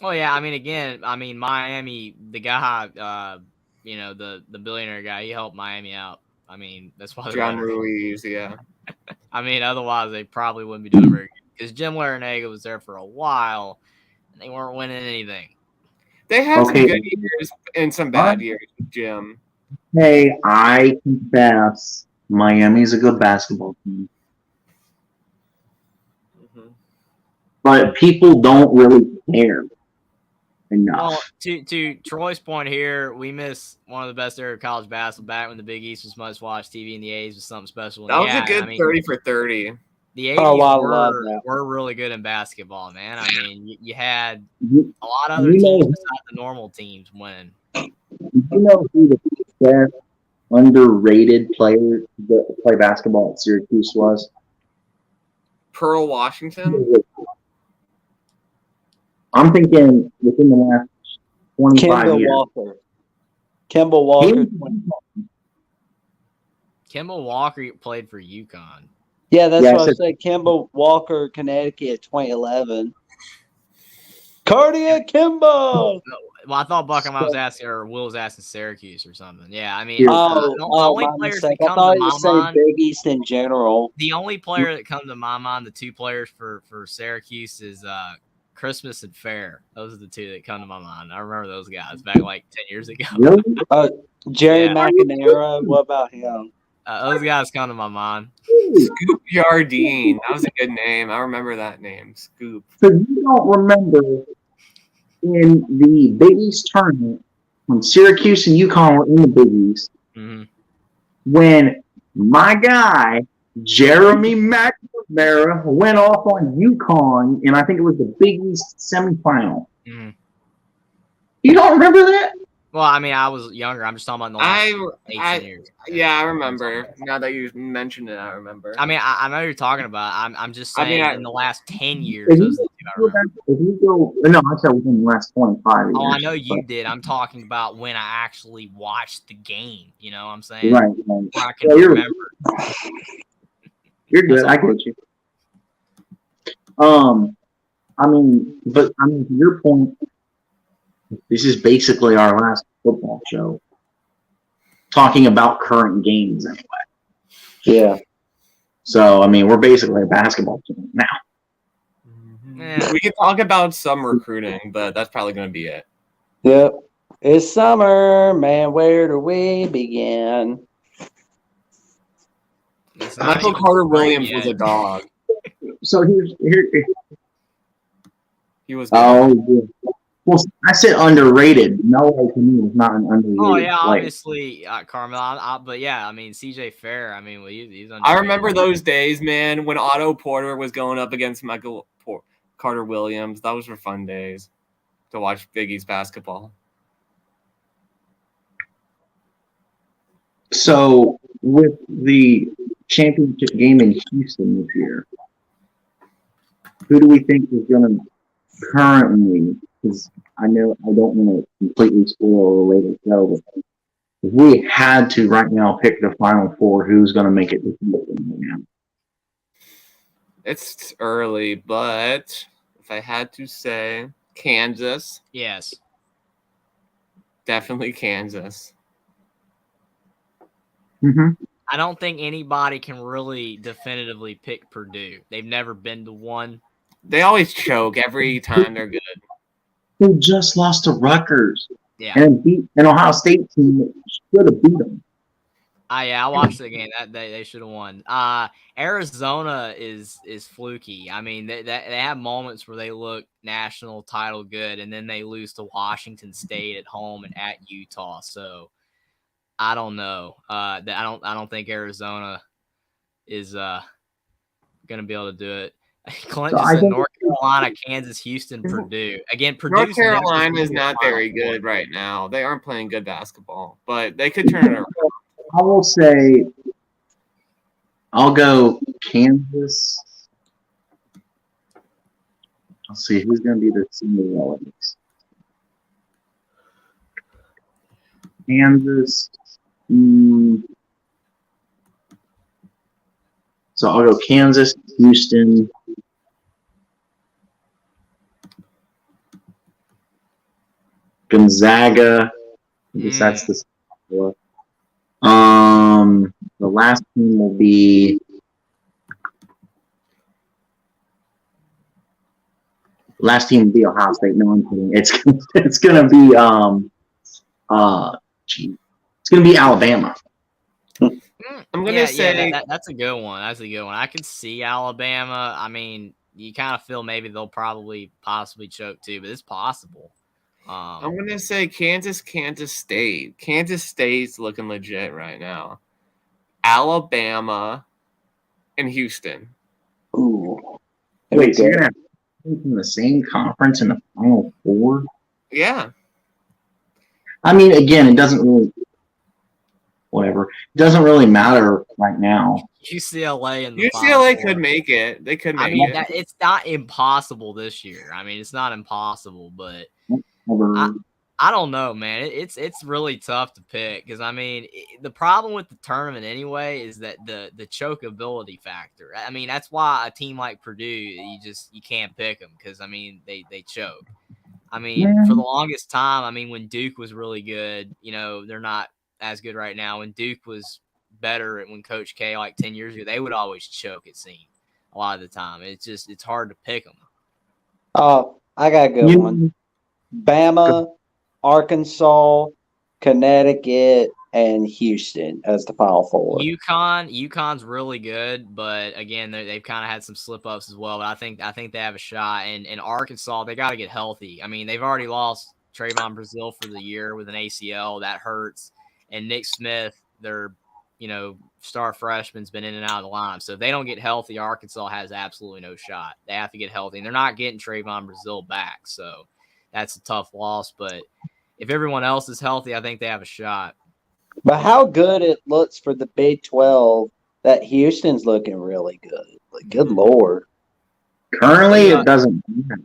Speaker 3: well, yeah, I mean, again, I mean Miami, the guy, you know, the billionaire guy, he helped Miami out. I mean, that's why they're
Speaker 2: John
Speaker 3: better.
Speaker 2: Ruiz, yeah.
Speaker 3: I mean, otherwise they probably wouldn't be doing very good because Jim Larinaga was there for a while and they weren't winning anything.
Speaker 2: They had
Speaker 1: Okay.
Speaker 2: some good years and some bad years with Jim.
Speaker 1: hey, I confess, Miami's a good basketball team, but people don't really care enough.
Speaker 3: Well, to Troy's point here, we miss one of the best era of college basketball back when the Big East was must-watch TV and the A's was something special.
Speaker 2: That was
Speaker 3: yeah,
Speaker 2: a good
Speaker 3: I mean,
Speaker 2: 30 for 30.
Speaker 3: The 80s
Speaker 4: Oh, I love that.
Speaker 3: were really good in basketball, man. I mean, you had
Speaker 1: You,
Speaker 3: a lot of other
Speaker 1: You know-
Speaker 3: teams besides the normal teams winning.
Speaker 1: you know who the best underrated player that play basketball at Syracuse was?
Speaker 2: Pearl Washington.
Speaker 1: I'm thinking within the last 25
Speaker 4: Kemba
Speaker 1: years.
Speaker 4: Walker. Kemba
Speaker 1: He
Speaker 4: Walker.
Speaker 1: was-
Speaker 3: Kemba Walker played for UConn.
Speaker 4: Yeah, that's
Speaker 1: Yeah,
Speaker 4: what I
Speaker 1: so-
Speaker 4: said. Kemba Walker, Connecticut, 2011. Cardia Kimbo.
Speaker 3: Well, I thought Buckham was asking, or Will was asking Syracuse or something. Yeah, I mean,
Speaker 1: Yeah.
Speaker 3: the only
Speaker 4: my
Speaker 3: players that
Speaker 4: mistake. I
Speaker 3: come
Speaker 4: thought
Speaker 3: to
Speaker 4: you
Speaker 3: my
Speaker 4: said
Speaker 3: mind,
Speaker 4: Big East in general.
Speaker 3: the only player that come to my mind, the two players for Syracuse is Christmas and Fair. Those are the two that come to my mind. I remember those guys back like 10 years ago.
Speaker 1: Really?
Speaker 4: Jerry
Speaker 3: Yeah.
Speaker 4: McNamara. What about him?
Speaker 3: Those guys come to my mind.
Speaker 2: Scoop Jardine. That was a good name. I remember that name. Scoop.
Speaker 1: So you don't remember in the Big East tournament when Syracuse and UConn were in the Big East
Speaker 3: Hmm.
Speaker 1: when my guy Jeremy McNamara went off on UConn, and I think it was the Big East semifinal.
Speaker 3: Hmm.
Speaker 1: You don't remember that?
Speaker 3: Well, I mean, I was younger. I'm just talking about in the last 18 years.
Speaker 2: Yeah, I remember. Now that you mentioned it, I remember.
Speaker 3: I mean, I know what you're talking about. I'm just
Speaker 2: I
Speaker 3: saying
Speaker 2: mean,
Speaker 3: in the last 10 years,
Speaker 1: If
Speaker 3: those are the two I remember.
Speaker 1: you go, no, I said within the last 25 years.
Speaker 3: Oh, I know you
Speaker 1: but-
Speaker 3: did. I'm talking about when I actually watched the game. You know what I'm saying?
Speaker 1: Right.
Speaker 3: Where I can
Speaker 1: Yeah,
Speaker 3: remember.
Speaker 1: You're good.
Speaker 3: That's
Speaker 1: I get you. To your point, this is basically our last football show. Talking about current games anyway.
Speaker 4: Yeah.
Speaker 1: So, we're basically a basketball team now.
Speaker 3: Yeah.
Speaker 2: We can talk about some recruiting, but that's probably going to be it.
Speaker 4: Yep. It's summer, man. Where do we begin?
Speaker 3: It's not
Speaker 2: Michael
Speaker 3: even
Speaker 2: Carter
Speaker 3: spring
Speaker 2: Williams
Speaker 3: yet.
Speaker 2: was a dog.
Speaker 1: So here.
Speaker 2: He was good.
Speaker 1: Oh, yeah. Well, I said underrated. No way to me was not an underrated.
Speaker 3: Oh yeah,
Speaker 1: player.
Speaker 3: obviously, Carmel. But yeah, I mean, CJ Fair. I mean, well, he's
Speaker 2: I remember those days, man, when Otto Porter was going up against Michael Carter Williams. Those were fun days to watch Big East basketball.
Speaker 1: So, with the championship game in Houston this year, who do we think is going to currently, because I know I don't want to completely spoil the later show, but if we had to right now pick the Final Four, who's going to make it to Houston right now?
Speaker 2: It's early, but if I had to say Kansas,
Speaker 3: Yes.
Speaker 2: definitely Kansas.
Speaker 1: Mm-hmm.
Speaker 3: I don't think anybody can really definitively pick Purdue. They've never been to one.
Speaker 2: They always choke every time they're good.
Speaker 1: Who just lost to Rutgers
Speaker 3: Yeah.
Speaker 1: and beat an Ohio State team that should have beat them.
Speaker 3: I watched the game. That they should have won. Arizona is fluky. I mean, they have moments where they look national title good, and then they lose to Washington State at home and at Utah. So I don't know. I don't think Arizona is going to be able to do it. Clint
Speaker 1: So
Speaker 3: just
Speaker 1: I
Speaker 3: said
Speaker 1: think-
Speaker 3: North Carolina, Kansas, Houston, Purdue. Again, Purdue.
Speaker 2: North Carolina is not very good right now. They aren't playing good basketball, but they could turn it around.
Speaker 1: I will say, I'll go Kansas. Let's see who's going to be the Cinderellas. Kansas. So I'll go Kansas, Houston. Gonzaga. I guess that's the. The last team will be. Last team will be Ohio State. No, I'm kidding. It's gonna be it's gonna be Alabama.
Speaker 2: I'm gonna say
Speaker 3: that's a good one. That's a good one. I could see Alabama. I mean, you kind of feel maybe they'll possibly choke too, but it's possible.
Speaker 2: I'm gonna say Kansas State. Kansas State's looking legit right now. Alabama and Houston.
Speaker 4: Ooh.
Speaker 1: Wait, so you're gonna have teams in the same conference in the Final Four?
Speaker 2: Yeah.
Speaker 1: I mean, again, it doesn't really. Whatever. It doesn't really matter right now.
Speaker 3: UCLA and the Final
Speaker 2: UCLA
Speaker 3: Four.
Speaker 2: could make it. They could make
Speaker 3: I mean,
Speaker 2: it.
Speaker 3: it's not impossible this year. I mean, it's not impossible, but
Speaker 1: Never-
Speaker 3: I don't know, man. It's really tough to pick because I mean the problem with the tournament anyway is that the chokeability factor. I mean that's why a team like Purdue you can't pick them because I mean they choke. I mean for the longest time, I mean when Duke was really good, they're not as good right now. When Duke was better when Coach K like 10 years ago, they would always choke. It seemed a lot of the time. It's hard to pick them.
Speaker 4: Oh, I got a good one. Bama, Arkansas, Connecticut, and Houston as the Final Four.
Speaker 3: UConn's really good, but again, they've kind of had some slip ups as well. But I think they have a shot. And Arkansas, they got to get healthy. I mean, they've already lost Trayvon Brazile for the year with an ACL. That hurts. And Nick Smith, their star freshman's been in and out of the lineup. So if they don't get healthy, Arkansas has absolutely no shot. They have to get healthy, and they're not getting Trayvon Brazile back. So that's a tough loss. But if everyone else is healthy, I think they have a shot.
Speaker 4: But how good it looks for the Big 12 that Houston's looking really good. Like, good Lord.
Speaker 1: Currently, it doesn't matter.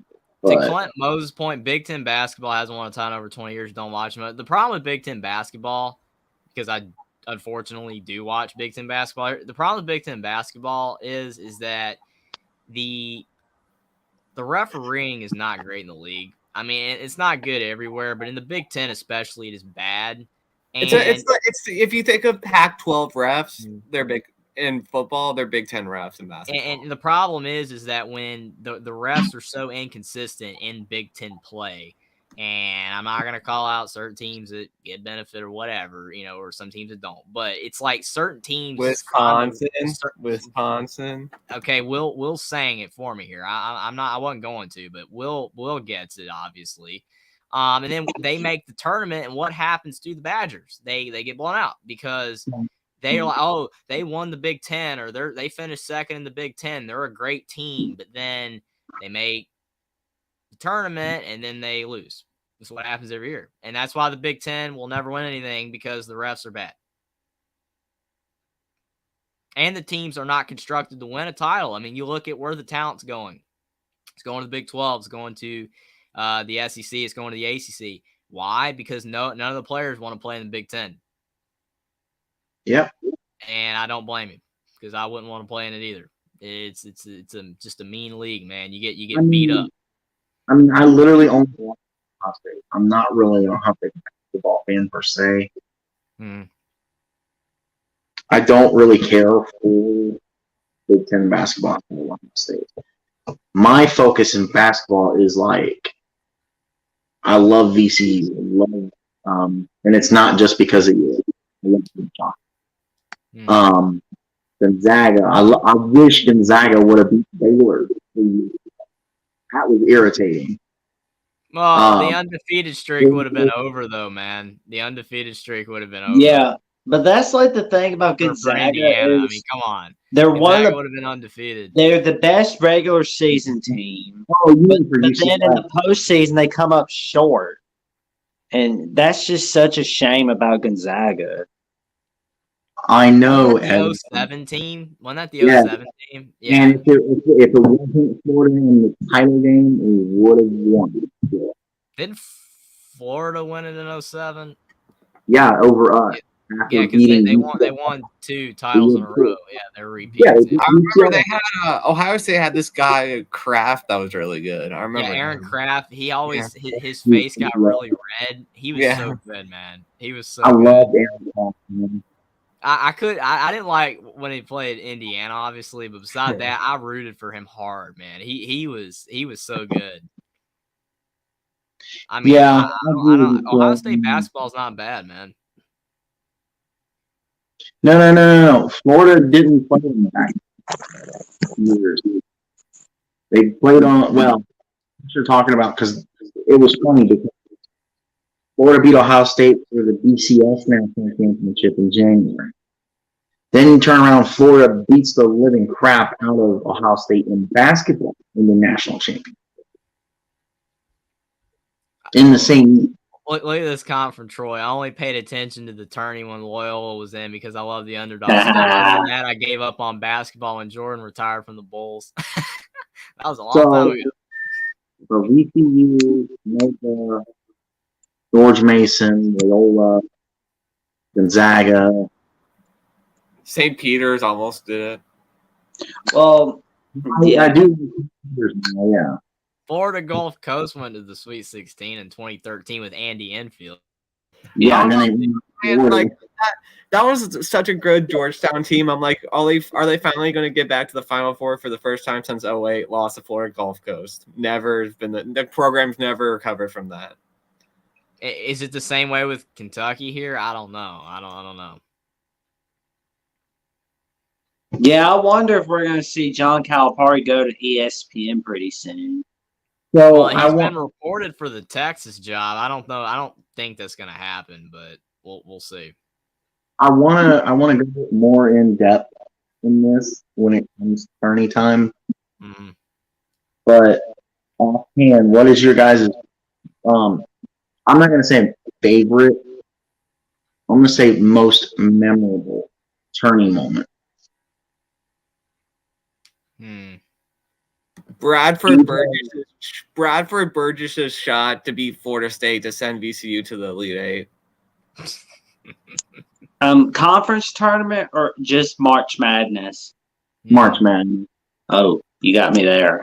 Speaker 3: To Clint Moses' point, Big Ten basketball hasn't won a title in over 20 years. Don't watch them. The problem with Big Ten basketball, because I unfortunately do watch Big Ten basketball, the problem with Big Ten basketball is that the refereeing is not great in the league. I mean, it's not good everywhere, but in the Big Ten especially, it is bad. And
Speaker 2: It's if you think of Pac-12 refs, they're big in football. They're Big Ten refs in basketball.
Speaker 3: And the problem is that when the refs are so inconsistent in Big Ten play, and I'm not gonna call out certain teams that get benefit or whatever, or some teams that don't, but it's like certain teams.
Speaker 2: Wisconsin.
Speaker 3: Okay, Will sang it for me here. I wasn't going to, but Will gets it obviously. And then they make the tournament, and what happens to the Badgers? They get blown out because they're like, oh, they won the Big Ten, or they finished second in the Big Ten. They're a great team, but then they make the tournament, and then they lose. That's what happens every year, and that's why the Big Ten will never win anything, because the refs are bad, and the teams are not constructed to win a title. I mean, you look at where the talent's going. It's going to the Big 12. It's going to the SEC. Is going to the ACC. Why? Because none of the players want to play in the Big Ten.
Speaker 1: Yep.
Speaker 3: And I don't blame him, because I wouldn't want to play in it either. It's just a mean league, man. You get beat up.
Speaker 1: I mean, I literally only watch Ohio State. I'm not really a Ohio State basketball fan per se. I don't really care for Big Ten basketball in Ohio State. My focus in basketball is I love VCU. And it's not just because of you. I love Gonzaga. I wish Gonzaga would have beat Baylor. That was irritating.
Speaker 3: Well, the undefeated streak would have been over, though, man. The undefeated streak would have been over.
Speaker 4: Yeah, but that's like the thing about Gonzaga.
Speaker 3: Indiana. I mean, come on.
Speaker 4: Gonzaga
Speaker 3: would have been undefeated.
Speaker 4: They're the best regular season team.
Speaker 1: But
Speaker 4: then in the postseason, they come up short. And that's just such a shame about Gonzaga.
Speaker 1: I know.
Speaker 3: The 07 team? Wasn't that the 07 team? Yeah.
Speaker 1: And if it wasn't Florida in the title game, we would have won.
Speaker 3: Didn't Florida win it in 07?
Speaker 1: Yeah, over us.
Speaker 3: Yeah, because they won 2 titles in a row. Yeah, they're repeating.
Speaker 1: Yeah,
Speaker 2: I remember they had Ohio State had this guy Kraft that was really good. I remember.
Speaker 3: Yeah, Aaron Kraft. He always his face got really red. He was so good, man. He was so.
Speaker 1: I
Speaker 3: good.
Speaker 1: love Aaron Kraft, man.
Speaker 3: I didn't like when he played Indiana, obviously, but besides that, I rooted for him hard, man. He was so good. I mean,
Speaker 1: Yeah,
Speaker 3: Ohio State basketball is not bad, man.
Speaker 1: No. Florida didn't play in the back years. They played on, well, what you're talking about, because it was funny because Florida beat Ohio State for the BCS National Championship in January. Then you turn around, Florida beats the living crap out of Ohio State in basketball in the national championship. In the same.
Speaker 3: Look at this comment from Troy. I only paid attention to the tourney when Loyola was in because I love the underdog. Other than that, I gave up on basketball when Jordan retired from the Bulls. That was a long time ago.
Speaker 1: For VCU, Nova, George Mason, Loyola, Gonzaga.
Speaker 2: St. Peter's almost did it.
Speaker 4: Well,
Speaker 1: I do. Yeah.
Speaker 3: Florida Gulf Coast went to the Sweet 16 in 2013 with Andy Enfield.
Speaker 1: Yeah, and then
Speaker 2: that was such a good Georgetown team. I'm like, are they finally going to get back to the Final Four for the first time since 2008? Lost to Florida Gulf Coast. Never been the program's never recovered from that.
Speaker 3: Is it the same way with Kentucky here? I don't know. I don't know.
Speaker 4: Yeah, I wonder if we're going to see John Calipari go to ESPN pretty soon.
Speaker 1: So
Speaker 3: Well,
Speaker 1: I
Speaker 3: he's
Speaker 1: want.
Speaker 3: been reported for the Texas job. I don't know. I don't think that's going to happen, but we'll see.
Speaker 1: I want to go more in depth in this when it comes to tourney time.
Speaker 3: Mm-hmm.
Speaker 1: But offhand, what is your guys' I'm not going to say favorite. I'm going to say most memorable tourney moment.
Speaker 2: Bradford Burgess's shot to beat Florida State to send VCU to the Elite Eight.
Speaker 4: Conference tournament or just March Madness?
Speaker 1: March Madness.
Speaker 4: Oh, you got me there.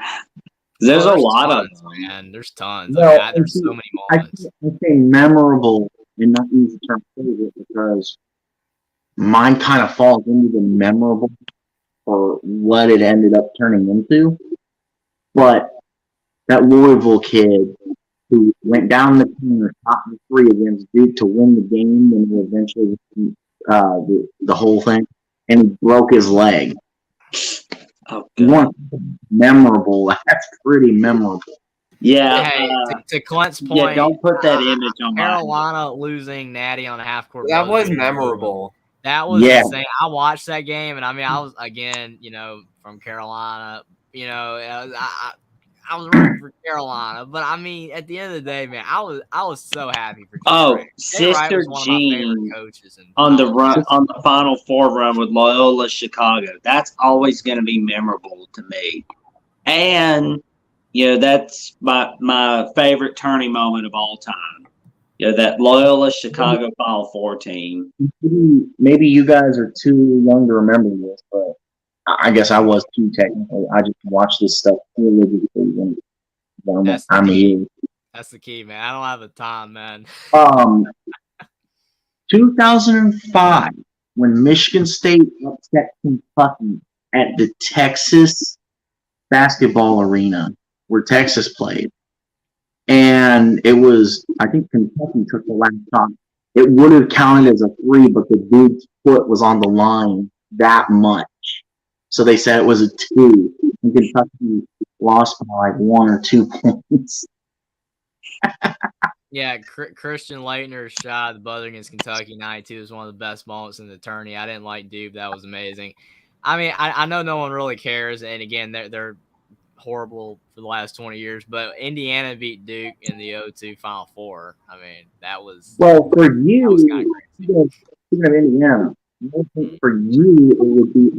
Speaker 4: There's a lot
Speaker 3: tons,
Speaker 4: of them.
Speaker 3: man. There's tons.
Speaker 1: Well,
Speaker 3: There's so many
Speaker 1: I
Speaker 3: moments.
Speaker 1: say memorable and not use the term favorite because mine kind of falls into the memorable for what it ended up turning into. But that Louisville kid who went down the corner, shot the three against Duke to win the game, and eventually the whole thing, and he broke his leg.
Speaker 4: Oh,
Speaker 1: You want memorable? That's pretty memorable.
Speaker 4: yeah.
Speaker 3: Hey, to Clint's point,
Speaker 4: Yeah, don't put that image on my
Speaker 3: Carolina losing Natty on a half court.
Speaker 2: That was memorable.
Speaker 3: That was
Speaker 1: Yeah.
Speaker 3: insane. I watched that game, and I mean, I was again, from Carolina. I was rooting for Carolina, but I mean, at the end of the day, man, I was so happy for. Jay Wright was one of my favorite coaches
Speaker 4: on the Final Four run with Loyola Chicago. That's always going to be memorable to me, and that's my favorite turning moment of all time. That Loyola Chicago Final Four team.
Speaker 1: Maybe you guys are too young to remember this, but I guess I was too technically. I just watched this stuff religiously.
Speaker 3: That's the key, man. I don't have the time, man.
Speaker 1: 2005, when Michigan State upset Kentucky at the Texas basketball arena where Texas played. And it was, I think Kentucky took the last shot. It would have counted as a three, but the dude's foot was on the line that much. So they said it was a 2. And Kentucky lost by like 1 or 2 points.
Speaker 3: Yeah, Christian Leitner's shot at the buzzer against Kentucky 92 is one of the best moments in the tourney. I didn't like Duke. That was amazing. I mean, I know no one really cares. And again, they're horrible for the last 20 years, but Indiana beat Duke in the 0-2 Final Four. I mean, that was
Speaker 1: well for you.
Speaker 3: That was kind of crazy.
Speaker 1: Speaking of Indiana, I think for you it would be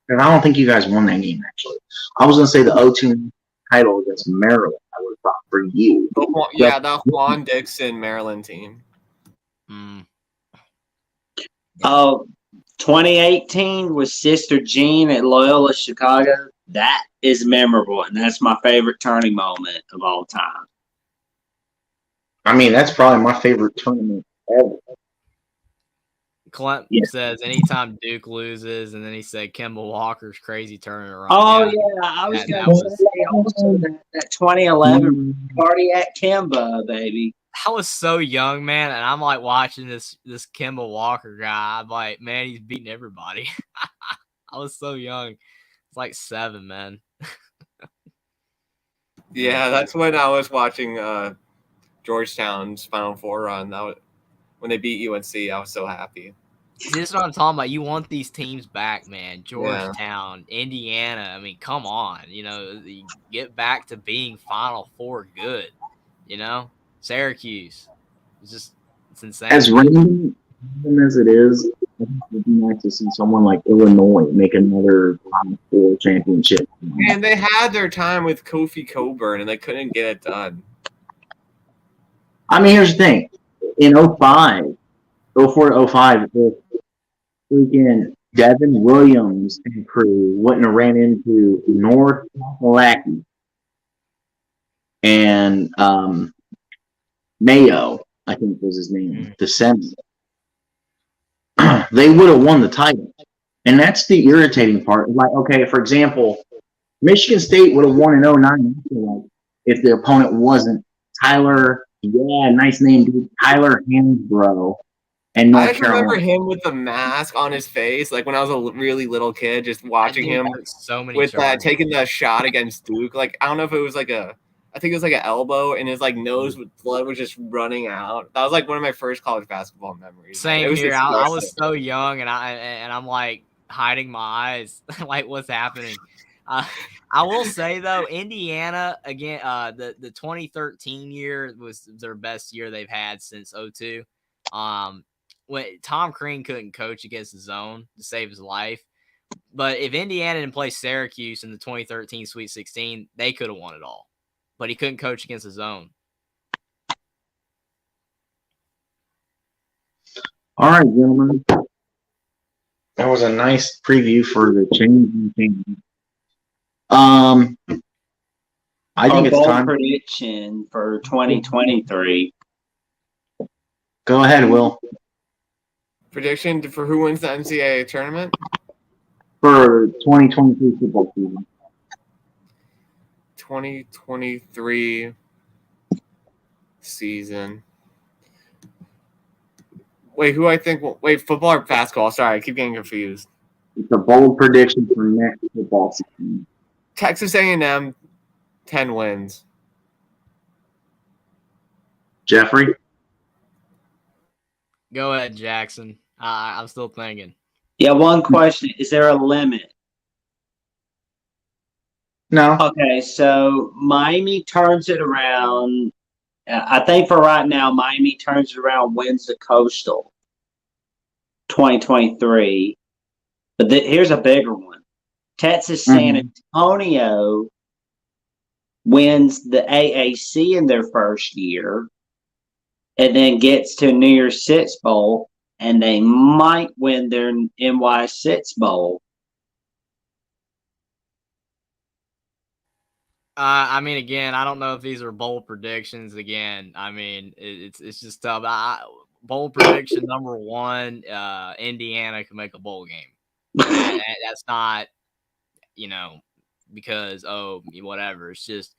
Speaker 1: because I don't think you guys won that game actually. I was gonna say the 0-2 title against Maryland. I would have thought for you.
Speaker 2: Yeah, the Juan Dixon Maryland team.
Speaker 4: 2018 was Sister Jean at Loyola Chicago. That is memorable, and that's my favorite turning moment of all time.
Speaker 1: I mean, that's probably my favorite tournament ever.
Speaker 3: Clint says anytime Duke loses, and then he said Kemba Walker's crazy turning around.
Speaker 4: Oh, yeah. I was going to say also that 2011 party at Kemba, baby.
Speaker 3: I was so young, man, and I'm like watching this Kemba Walker guy. I'm like, man, he's beating everybody. I was so young. It's like 7, man.
Speaker 2: Yeah, that's when I was watching Georgetown's Final Four run. That was when they beat UNC. I was so happy.
Speaker 3: This is what I'm talking about. You want these teams back, man. Georgetown, Indiana. I mean, come on. You get back to being Final Four good. Syracuse. It's insane.
Speaker 1: As random as it is, it would be nice to see someone like Illinois make another Final Four championship.
Speaker 2: And they had their time with Kofi Coburn, and they couldn't get it done.
Speaker 1: I mean, here's the thing. In 04 to 05, if freaking Devin Williams and crew wouldn't have ran into North Lackey and Mayo, I think was his name, the center, they would have won the title. And that's the irritating part. Like, okay, for example, Michigan State would have won in 09 if the opponent wasn't Tyler Yeah, nice name, dude. Tyler Hansbrough. And
Speaker 2: I
Speaker 1: North
Speaker 2: just remember
Speaker 1: Carolina.
Speaker 2: him with the mask on his face, like when I was a really little kid, just watching
Speaker 3: That dude
Speaker 2: him
Speaker 3: took so many
Speaker 2: with
Speaker 3: charges.
Speaker 2: taking the shot against Duke. Like I don't know if it was like I think it was like an elbow, and his like nose with blood was just running out. That was like one of my first college basketball memories. Man. It
Speaker 3: Same
Speaker 2: was
Speaker 3: here. I was
Speaker 2: disgusting.
Speaker 3: so young, and I'm like hiding my eyes, like what's happening. I will say though, Indiana again. The 2013 year was their best year they've had since 02. When Tom Crean couldn't coach against the zone to save his life, but if Indiana didn't play Syracuse in the 2013 Sweet 16, they could have won it all. But he couldn't coach against the zone.
Speaker 1: All right, gentlemen. That was a nice preview for the changing thing. I think
Speaker 4: Our
Speaker 1: it's
Speaker 4: bold
Speaker 1: time.
Speaker 4: prediction for 2023.
Speaker 1: Go ahead, Will.
Speaker 2: Prediction for who wins the NCAA tournament?
Speaker 1: For 2023 football season.
Speaker 2: 2023 season. Wait, who I think? Wait, football or basketball? Sorry, I keep getting confused.
Speaker 1: It's a bold prediction for next football season.
Speaker 2: Texas A&M, 10 wins.
Speaker 1: Jeffrey?
Speaker 3: Go ahead, Jackson. I'm still thinking.
Speaker 4: Yeah, one question. Is there a limit?
Speaker 1: No.
Speaker 4: Okay, so Miami turns it around. I think for right now, Miami turns it around, wins the Coastal 2023. But here's a bigger one. Texas San Antonio wins the AAC in their first year and then gets to New Year's Six Bowl, and they might win their NY Six Bowl.
Speaker 3: I mean, again, I don't know if these are bold predictions. Again, I mean, it's just tough. Bold prediction number one: Indiana can make a bowl game. That's not, because whatever. It's just,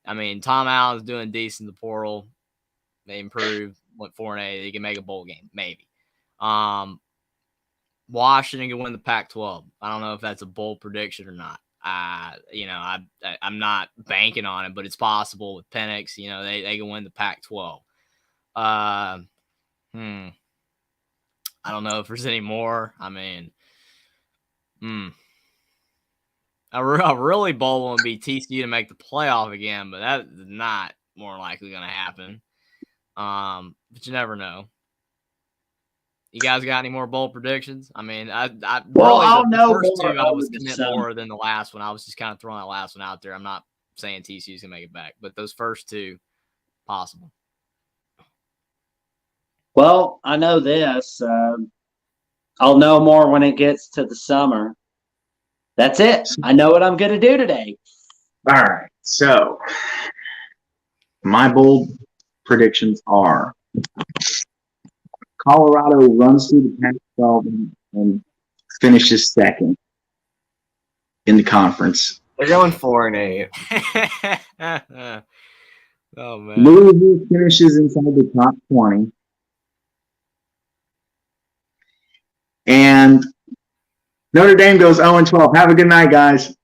Speaker 3: I mean, Tom Allen's doing decent in the portal. They improved, went 4-8. They can make a bowl game, maybe. Washington can win the Pac-12. I don't know if that's a bold prediction or not. I'm not banking on it, but it's possible with Penix. They can win the Pac-12. I don't know if there's any more. I mean, a really bold one would be TCU to make the playoff again, but that's not more likely going to happen. But you never know. You guys got any more bold predictions? I mean, I first two I was commit more than the last one. I was just kind of throwing that last one out there. I'm not saying TCU's gonna make it back, but those first two, possible.
Speaker 4: Well, I know this. I'll know more when it gets to the summer. That's it. I know what I'm gonna do today.
Speaker 1: All right. So my bold predictions are Colorado runs through the Pac-12 and finishes second in the conference.
Speaker 2: They're going 4-8.
Speaker 3: Oh man!
Speaker 1: Louisville finishes inside the top 20, and Notre Dame goes 0-12. Have a good night, guys.